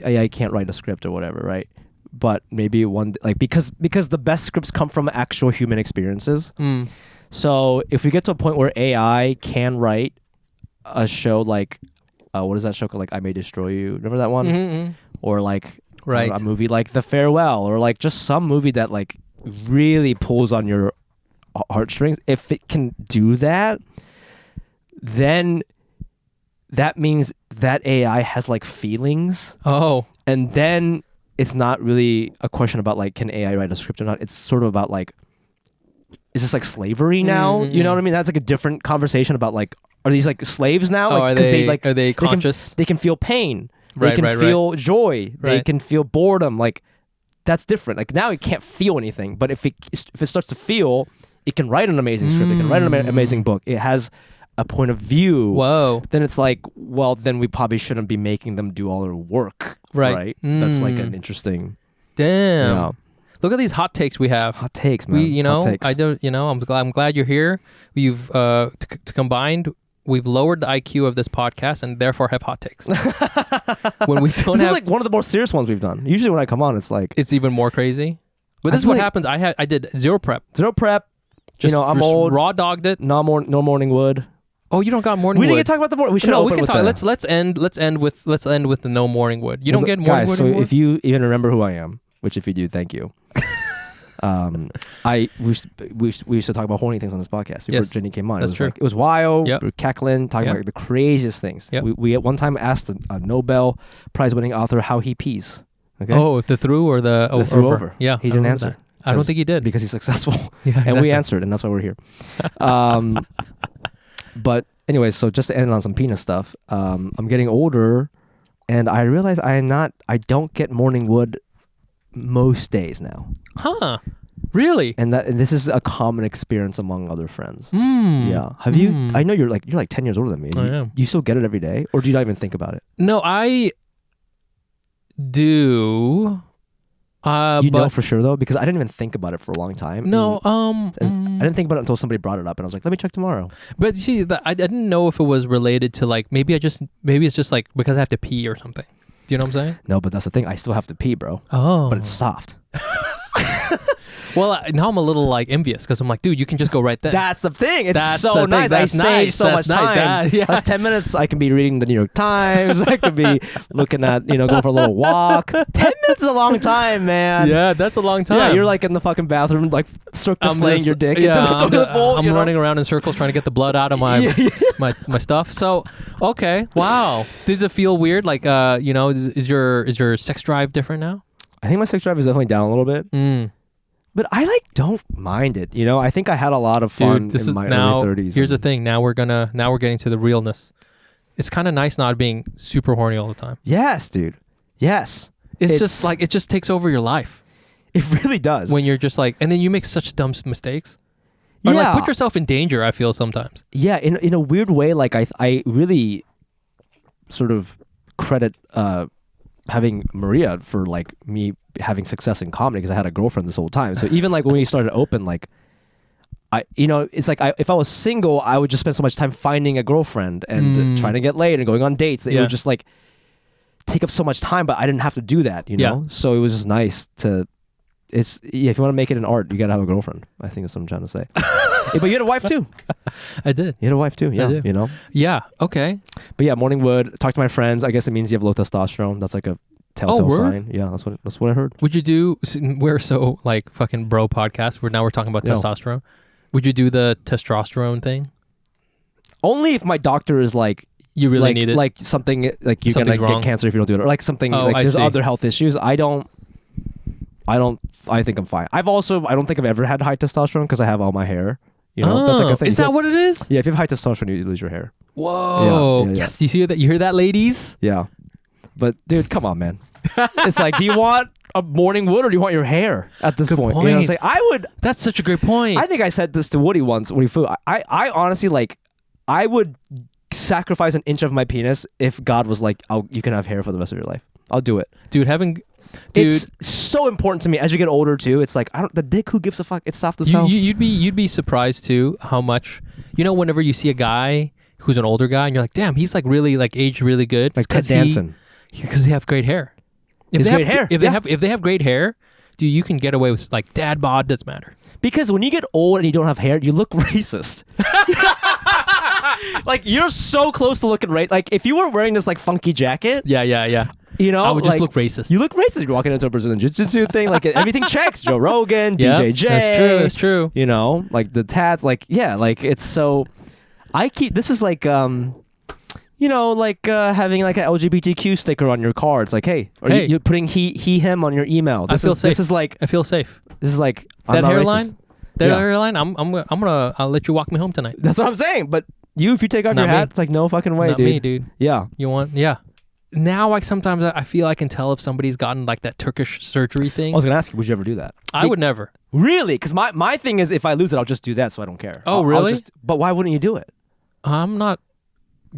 AI can't write a script or whatever, right? But maybe because the best scripts come from actual human experiences. So if we get to a point where AI can write a show like, what is that show called? Like I May Destroy You. Remember that one? Or like a movie like The Farewell, or like just some movie that like really pulls on your heartstrings. If it can do that, then that means that AI has like feelings. Oh. And then it's not really a question about like, can AI write a script or not? It's sort of about like, is this like slavery now? You know what I mean? That's like a different conversation about like, are these like slaves now? Oh, like, are they conscious? They can feel pain. They can feel joy. They can feel boredom. Like, that's different. Like now it can't feel anything, but if it starts to feel, it can write an amazing script. It can write an amazing book. It has a point of view. Whoa. Then it's like, well, then we probably shouldn't be making them do all their work. Right. That's like an interesting. Damn. Yeah. Look at these hot takes we have. Hot takes, man. Hot takes. I'm glad you're here. We've combined. We've lowered the IQ of this podcast and therefore have hot takes. When we don't this have, is like one of the more serious ones we've done. Usually when I come on, it's like it's even more crazy. But this is what happens. I did zero prep. Zero prep. Just, I'm just old. Raw dogged it. No morning wood. Oh, you don't got morning wood. We didn't get to talk about the morning. We should. No, we open can with talk. that. Let's end with the no morning wood. You don't get morning guys, wood so anymore? if you even remember who I am, which if you do, thank you. We used to talk about horny things on this podcast before Yes, Jenny came on. that's It was true. Like, it was wild. Yep. We were cackling, talking Yep. about the craziest things. Yep. We at one time asked a Nobel Prize-winning author how he pees. Okay. Oh, the through or the through over? over. Yeah, He I didn't remember answer. that. I don't think he did. Because he's successful. Yeah, And we exactly. answered, and that's why we're here. But anyway, so just to end on some penis stuff, I'm getting older, and I realize I don't get morning wood most days now. Huh? Really? And this is a common experience among other friends. Mm. Yeah. Have you? I know you're like 10 years older than me. I am. You still get it every day, or do you not even think about it? No, I do. You but know for sure though, because I didn't even think about it for a long time. no. And I didn't think about it until somebody brought it up, and I was like, let me check tomorrow. But see, I didn't know if it was related to like maybe it's just like because I have to pee or something. Do you know what I'm saying? No, but that's the thing. I still have to pee, bro. Oh. But it's soft. Well, now I'm a little like envious because I'm like, dude, you can just go right then. That's the thing. It's That's so the thing. nice. That's I save nice. so That's much nice. time. Yeah. That's 10 minutes. I can be reading the New York Times. I could be looking at, going for a little walk. 10 minutes is a long time, man. Yeah, that's a long time. Yeah, you're like in the fucking bathroom, like slaying your dick Yeah, into the bowl. I'm running around in circles trying to get the blood out of my my stuff. So, okay, wow. Does it feel weird? Like, is your sex drive different now? I think my sex drive is definitely down a little bit. But I don't mind it. I think I had a lot of fun Dude, in my now, early 30s. Here's the thing. Now we're getting to the realness. It's kind of nice not being super horny all the time. Yes, dude. Yes. It's just like it just takes over your life It really does. when you're just like, and then you make such dumb mistakes. Or like put yourself in danger. I feel sometimes. Yeah, in a weird way, like I really sort of credit having Maria for like me having success in comedy because I had a girlfriend this whole time. So even like when we started open, like it's like if I was single, I would just spend so much time finding a girlfriend and trying to get laid and going on dates. It would just like take up so much time, but I didn't have to do that, Yeah. So it was just nice to. If you want to make it an art, you gotta have a girlfriend. I think that's what I'm trying to say. But you had a wife too. I did. You had a wife too. Yeah, I do. Yeah. Okay. But yeah, morning wood. Talk to my friends. I guess it means you have low testosterone. That's like a telltale word? sign. Yeah, that's what I heard. Would you do? We're so like fucking bro podcast. We're talking about Yeah. testosterone. Would you do the testosterone thing? Only if my doctor is like You really need it. like something like you're Something's gonna wrong. get cancer if you don't do it, or like something Oh, like I there's see. other health issues. I think I'm fine. I don't think I've ever had high testosterone because I have all my hair. That's like a thing. Is that what it is? Yeah, if you have high testosterone, you lose your hair. Whoa. Yeah. Yes. You hear that? You hear that, ladies? Yeah, but dude, come on, man. It's like, do you want a morning wood or do you want your hair at this point? point. It's like I would. That's such a great point. I think I said this to Woody once when he flew. I honestly like. I would sacrifice an inch of my penis if God was like, you can have hair for the rest of your life. I'll do it. Dude. It's so important to me as you get older too. It's like the dick. Who gives a fuck? It's soft as hell. You'd be surprised too how much whenever you see a guy who's an older guy and you're like, damn, he's like really like aged really good. Like Ted Danson. Because they have great hair. If they have great hair, dude, you can get away with like dad bod doesn't matter. Because when you get old and you don't have hair, you look racist. Like you're so close to looking right. Like if you were wearing this like funky jacket, Yeah. I would just like, look racist. You look racist. You're walking into a Brazilian Jiu-Jitsu thing. Like everything checks. Joe Rogan, Yeah, BJJ. That's true. Like the tats. Like like it's so. This is like having like an LGBTQ sticker on your car. It's like, hey, you're putting he him on your email. I feel safe. This is like I feel safe. this is like That I'm not hairline. racist. That Yeah. hairline. I'll let you walk me home tonight. That's what I'm saying. But if you take off Not your me. hat, it's like no fucking way, Not dude. me, dude. Yeah. You want? Yeah. Now, like sometimes I feel I can tell if somebody's gotten like that Turkish surgery thing. I was gonna ask you, would you ever do that? I would never. Really? Because my thing is, if I lose it, I'll just do that, so I don't care. Oh, I'll really? but why wouldn't you do it? I'm not.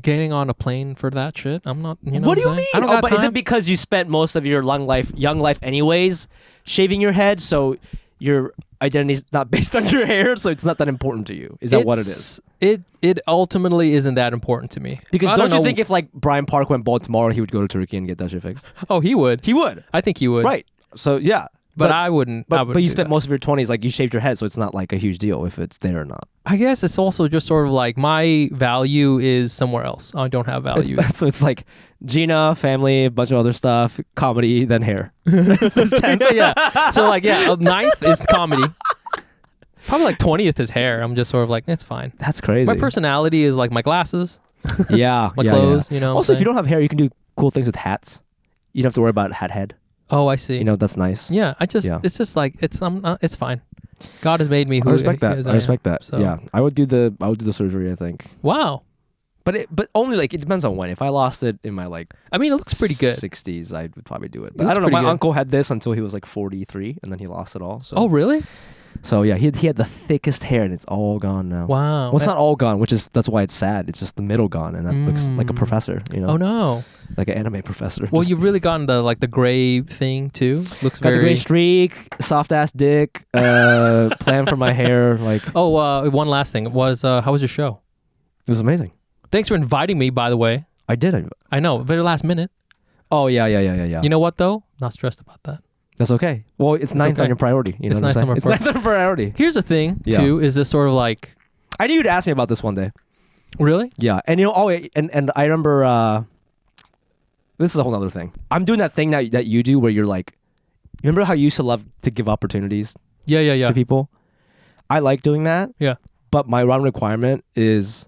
getting on a plane for that shit. I'm not. You know What do you I'm saying? mean? I don't got But is time. it because you spent most of your young life anyways, shaving your head, so your identity's not based on your hair, so it's not that important to you? Is that what it is? It ultimately isn't that important to me. Because I don't you know. think if like Brian Park went bald tomorrow, he would go to Turkey and get that shit fixed? Oh, he would. He would. I think he would. Right. So yeah. But I wouldn't. I But wouldn't you do spent that. most of your 20s like you shaved your head, so it's not like a huge deal if it's there or not. I guess it's also just sort of like my value is somewhere else. I don't have value. So it's like Gina, family, a bunch of other stuff, comedy, then hair. It's 10. Yeah. So like, yeah, 9th is comedy. Probably like 20th is hair. I'm just sort of like, it's fine. That's crazy. My personality is like my glasses, Yeah. my yeah, clothes, yeah. you know. Also, if you don't have hair, you can do cool things with hats. You don't have to worry about hat head. Oh, I see. You know, that's nice. Yeah, Yeah. it's just like, it's fine. God has made me who I respect that. as I respect am. that. So, Yeah. I would do the surgery, I think. Wow. But only like it depends on when. If I lost it in my like I mean, it looks pretty good. 60s, I would probably do it. It But I looks don't know. pretty My good. uncle had this until he was like 43, and then he lost it all. So. Oh, really? So yeah, he had the thickest hair, and it's all gone now. Wow. Well, it's not all gone, that's why it's sad. It's just the middle gone, and that looks like a professor, you know, Oh no. like an anime professor. Well, Just you've really gotten the like the gray thing too. Looks got very. the gray streak, soft ass dick, plan for my hair. Like Oh, one last thing was how was your show? it was amazing. Thanks for inviting me. By the way, I did. I know very last minute. Oh yeah. You know what though? Not stressed about that. That's okay. Well, it's ninth okay. on your priority. You know It's what I'm ninth saying? on my It's ninth on priority. Here's the thing Yeah. too. Is this sort of like I knew you'd ask me about this one day. really? Yeah, and you know, and I remember. This is a whole other thing. I'm doing that thing that you do where you're like, remember how you used to love to give opportunities Yeah. to people? I like doing that. Yeah. But my one requirement is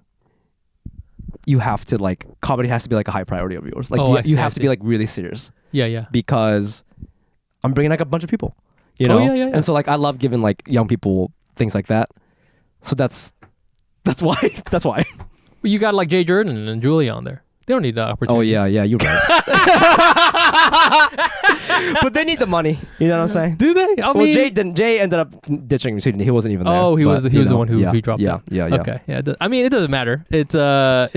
you have to like comedy has to be like a high priority of yours. Like Oh, I you see, I have to see. be like really serious Yeah. because I'm bringing like a bunch of people, you know. Yeah. And so like I love giving like young people things like that. So that's why that's why. Well, you got like Jay Jordan and Julie on there. They don't need the opportunity. Oh yeah, you're right. But they need the money. You know what I'm saying? Do they? I Well, mean, Jay ended up ditching me. So he wasn't even there. oh, he was but, the you know, one who yeah, dropped yeah, out. Yeah. Okay. Yeah. I mean, it doesn't matter. It's Yeah.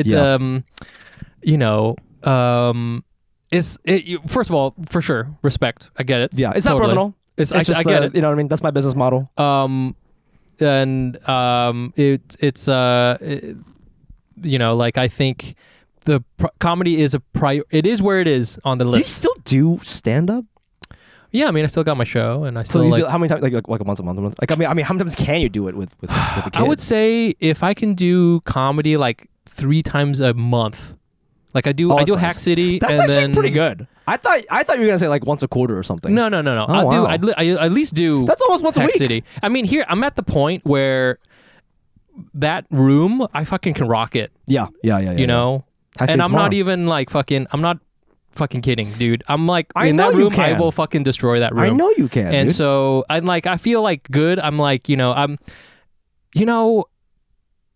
you know, first of all, for sure, respect. I get it. Yeah, it's not Totally. personal. It's It's just I get it. You know what I mean? That's my business model. You know, like I think the comedy is it is where it is on the Do you list. still do stand up? Yeah, I mean, I still got my show, and I So still you like. do, how many times? Like a once a month? Like I mean, how many times can you do it with a kid? I would say if I can do comedy like 3 times a month, like I do that's Hack nice. City. That's and actually then, pretty good. I thought you were gonna say like once a quarter or something. No. Oh, I'll do. wow. I at least do. That's almost once a Hack week. City. I mean, here I'm at the point where that room I fucking can rock it. Yeah. You know, Hack and City I'm not tomorrow. even like fucking. I'm not fucking kidding, dude. I'm like I in know that you room. I can. will fucking destroy that room. I know you can. And dude. so I'm like, I feel like good. I'm like, you know,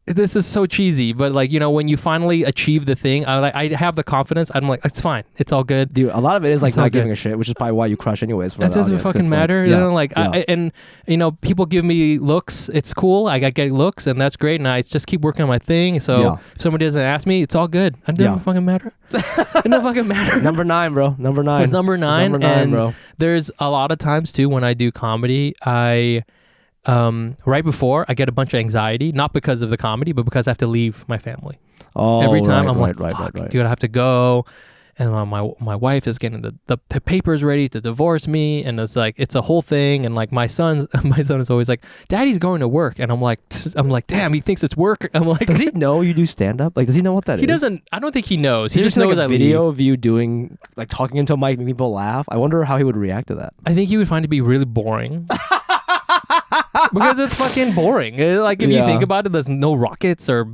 this is so cheesy, but like, you know, when you finally achieve the thing, I have the confidence. I'm like, it's fine. It's all good. Dude, a lot of it is like It's all not giving good. a shit, which is probably why you crush anyways. For That the doesn't audience, 'cause, fucking like, matter. yeah, You know, like, yeah. and you know, people give me looks. It's cool. I get looks, and that's great. And I just keep working on my thing. So Yeah. if somebody doesn't ask me, it's all good. It doesn't Yeah. fucking matter. It doesn't fucking matter. Number 9, bro. Number 9. It's number 9. Number 9, and bro. there's a lot of times too when I do comedy, I right before I get a bunch of anxiety, not because of the comedy, but because I have to leave my family. Oh, Every time right, I'm right, like, right, fuck, dude, I have to go. And my wife is getting the papers ready to divorce me, and it's like it's a whole thing. And like my son is always like, "Daddy's going to work," and I'm like, damn, he thinks it's work. I'm like, Does he know you do stand up? Like, does he know what that is? he doesn't. I don't think he knows. He He just just knows like I a video leave. of you doing like talking into a mic, making people laugh. I wonder how he would react to that. I think he would find it to be really boring. Because it's fucking boring. Like if you Yeah. think about it, there's no rockets or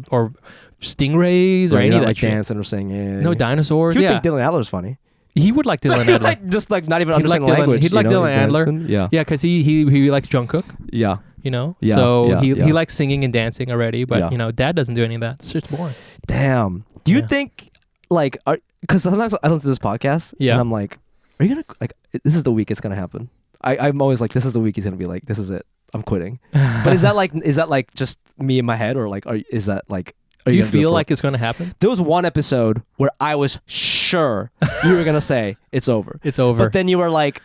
stingrays or Right, any you're of not, that like shit. dancing or singing. No dinosaurs. He would Yeah, think Dylan Adler's funny. he would like Dylan Adler. like just like not even He'd like understanding the Dylan- language. he'd like you know, Dylan he's Adler. dancing. Yeah. Yeah, because he likes Jungkook. Yeah. You know, Yeah, so yeah, he yeah. likes singing and dancing already, but Yeah. you know, Dad doesn't do any of that. It's just boring. Damn. Do you Yeah. think like because sometimes I listen to this podcast Yeah. and I'm like, are you gonna like this is the week it's gonna happen? I'm always like, this is the week he's gonna be like, this is it. I'm quitting. But is that like just me in my head, or like is that like Do you feel like it's going to happen? There was one episode where I was sure you were going to say it's over. It's over. But then you were like,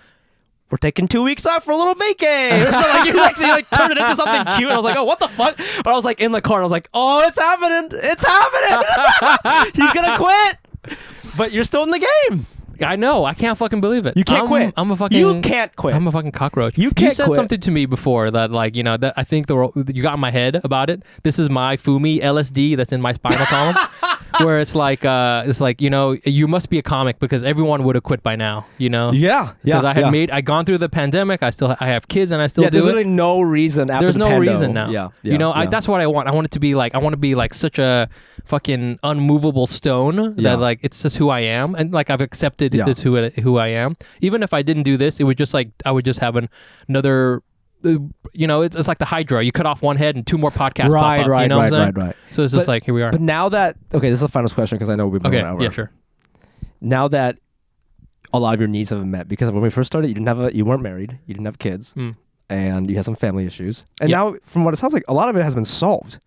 we're taking 2 weeks off for a little vacay. Or so like you actually like turned it into something cute. And I was like, oh, what the fuck? But I was like in the car and I was like, oh, it's happening. It's happening. He's going to quit. But you're still in the game. I know. I can't fucking believe it. You can't quit. I'm a fucking. You can't quit. I'm a fucking cockroach. You can't said quit. something to me before that, like, you know, that I think you got in my head about it. This is my Fumi LSD that's in my spinal column, where it's like, you know, you must be a comic because everyone would have quit by now. You know. Yeah. Because I gone through the pandemic. I have kids and I still do there's it. really no reason after There's the no pando. reason now. Yeah. You know, that's what I want. I want to be like such a fucking unmovable stone that like it's just who I am, and like I've accepted this who I am. Even if I didn't do this, it would just like I would just have another. You know, it's like the Hydra. You cut off one head and 2 more podcasts pop up. You know what I'm saying? So it's just like here we are. But now that this is the final question because I know we've been going over. Yeah, sure. Now that a lot of your needs have been met, because when we first started, you weren't married, you didn't have kids, and you had some family issues, and now from what it sounds like, a lot of it has been solved.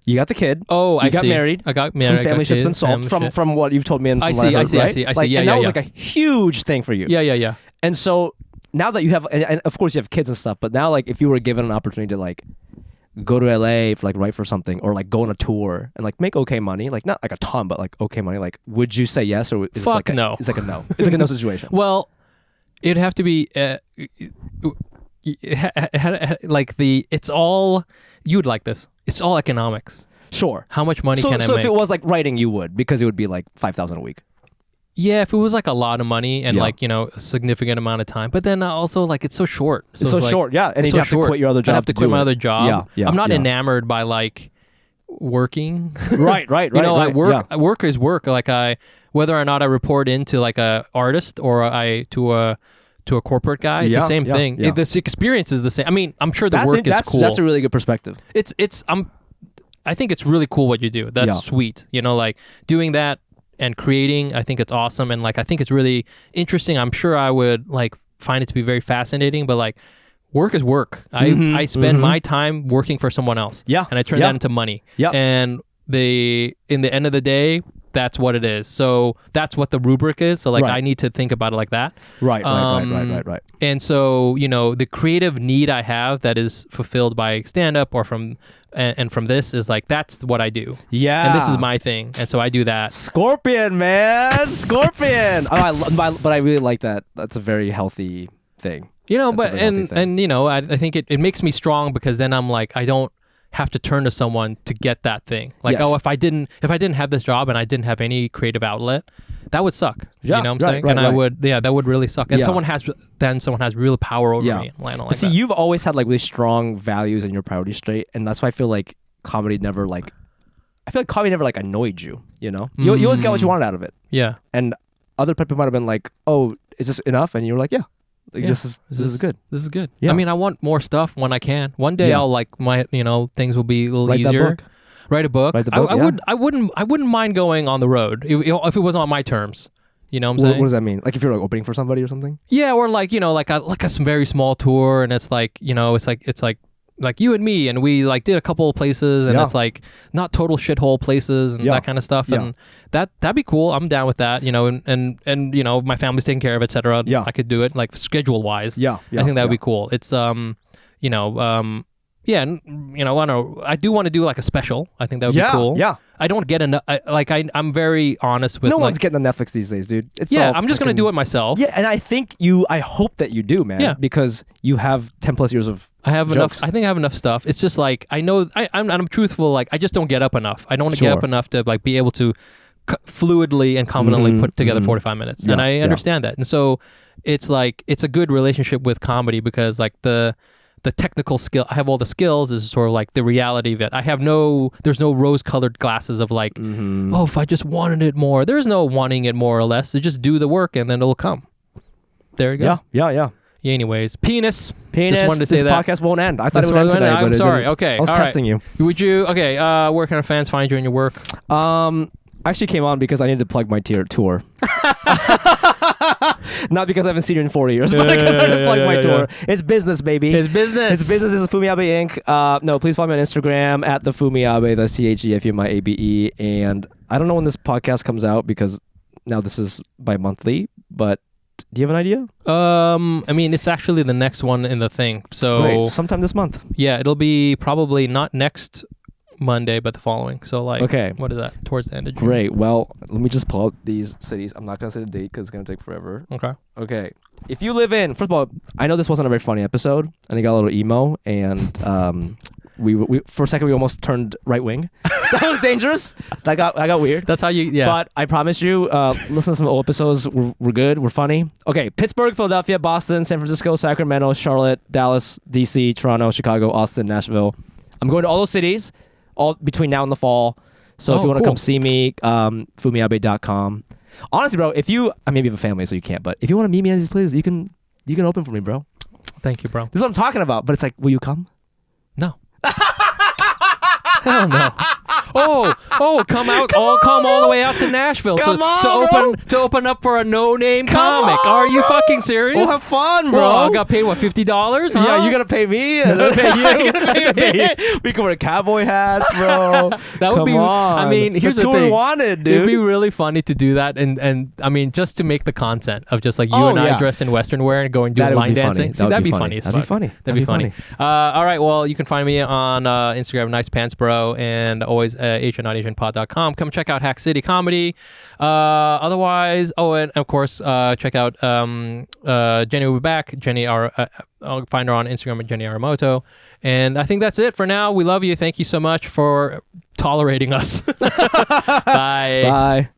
You got the kid. Oh, you got married. I got married. Some family shit's been solved from what you've told me. And from I what I see. heard, right? Yeah, and that was like a huge thing for you. Yeah. And so now that you have, and of course you have kids and stuff, but now like if you were given an opportunity to like go to LA for like write for something or like go on a tour and like make okay money, like not like a ton, but like okay money, like would you say yes or is this like no? It's like a no. It's like a no situation. Well, it'd have to be like it's all you'd like this. It's all economics. Sure. How much money can I make? So if it was like writing, you would, because it would be like $5,000 a week. Yeah, if it was like a lot of money and like, you know, a significant amount of time. But then also like it's so short. It's so short, yeah. And you have to quit your other job. I have to quit my other job. Yeah. I'm not enamored by like working. Right. You know, I work is work. Like whether or not I report into like a artist or to a corporate guy, it's the same thing. Yeah. This experience is the same. I mean, I'm sure the work is cool. That's a really good perspective. I think it's really cool what you do. That's sweet. You know, like doing that and creating, I think it's awesome. And like, I think it's really interesting. I'm sure I would like find it to be very fascinating, but like work is work. I spend my time working for someone else. Yeah. And I turn that into money. Yeah. And in the end of the day, that's what it is. So that's what the rubric is. So like I need to think about it like that. Right. And so, you know, the creative need I have that is fulfilled by stand-up or from this is like, that's what I do. Yeah. And this is my thing. And so I do that. Scorpion, man. Scorpion. But I really like that. That's a very healthy thing. You know, but and you know, I think it makes me strong because then I'm like, I don't have to turn to someone to get that thing. Like, if I didn't have this job and I didn't have any creative outlet, that would suck. Yeah, you know what I'm saying? I would, that would really suck. And someone has real power over me. I don't like that. You've always had like really strong values and your priorities straight, and that's why I feel like comedy never like annoyed you. You know, you always got what you wanted out of it. Yeah. And other people might have been like, "Oh, is this enough?" And you were like, "Yeah." Like, this is good. This is good. Yeah. I mean, I want more stuff when I can. One day I'll like things will be a little easier. Write a book. I wouldn't mind going on the road if it was on my terms. You know what I'm saying? What does that mean? Like if you're like opening for somebody or something? Yeah, or like, you know, like a very small tour and it's like, you know, it's like you and me and we like did a couple of places and it's like not total shithole places and that kind of stuff and that'd be cool. I'm down with that, you know, and you know, my family's taken care of, etc. Yeah, I could do it like schedule wise. I think that would be cool. It's you know, yeah, and, you know, I do want to do like a special. I think that would be cool. Yeah. I don't get enough. I'm very honest with. No one's getting on Netflix these days, dude. I'm just gonna do it myself. Yeah, and I think I hope that you do, man. Yeah. Because you have 10 plus years of. I have jokes. enough. I think I have enough stuff. It's just like I know. I'm truthful. Like I just don't get up enough. I don't want to get up enough to like be able to fluidly and confidently put together 45 minutes. And I understand that. And so it's like it's a good relationship with comedy because like the technical skill, I have all the skills, is sort of like the reality of it. There's no rose-colored glasses of like, oh, if I just wanted it more. There's no wanting it more or less. You just do the work and then it'll come. There you go. Yeah. Anyways, penis. Just wanted to say that. This podcast won't end. I thought it would end today, but I'm sorry. Okay. I was testing you. Would you, where can our fans find you in your work? I actually came on because I needed to plug my tour. Not because I haven't seen you in 4 years, but because I haven't plugged my tour. It's business, baby. It's business. It's business. It's Fumi Abe Inc. No, please follow me on Instagram at the Fumi Abe, the CHEFUMIABE. And I don't know when this podcast comes out because now this is bi-monthly, but do you have an idea? I mean, it's actually the next one in the thing. So Great. Sometime this month. yeah, it'll be probably not next Monday, but the following. So like, Okay. what is that? Towards the end of June. Great. Well, let me just pull out these cities. I'm not going to say the date because it's going to take forever. Okay. Okay. If you live in, first of all, I know this wasn't a very funny episode, and I got a little emo, and we for a second we almost turned right wing. That was dangerous. That got weird. That's how you. Yeah. But I promise you, listen to some old episodes. We're good. We're funny. Okay. Pittsburgh, Philadelphia, Boston, San Francisco, Sacramento, Charlotte, Dallas, DC, Toronto, Chicago, Austin, Nashville. I'm going to all those cities all between now and the fall. So if you want to cool. come see me, fumiabe.com. Honestly, bro, if you, I maybe have a family, so you can't, but if you want to meet me at these places, you can open for me, bro. Thank you, bro. This is what I'm talking about. But it's like, will you come? No. Hell no. Come out! Come all the way out to Nashville Come on, to open up for a no-name Come comic. on, Are you bro. fucking serious? We'll have fun, bro. Well, I got paid what, $50? Huh? Yeah, you gotta pay me. And I'll pay you. We can wear cowboy hats, bro. That would Come be. on. I mean, here's the the tour thing. wanted, dude. It'd be really funny to do that, and I mean, just to make the content of just like you Oh, and I yeah. dressed in Western wear and going doing That would line be funny. dancing. That See, would that'd be be funny. funny. As That'd be fuck. funny. That'd be funny. All right. Well, you can find me on Instagram, Nice Pants Bro, and always AsianNotAsianPod.com. Come check out Hack City Comedy. Otherwise, and of course, check out Jenny will be back. Jenny, I'll find her on Instagram at Jenny Aramoto. And I think that's it for now. We love you. Thank you so much for tolerating us. Bye. Bye.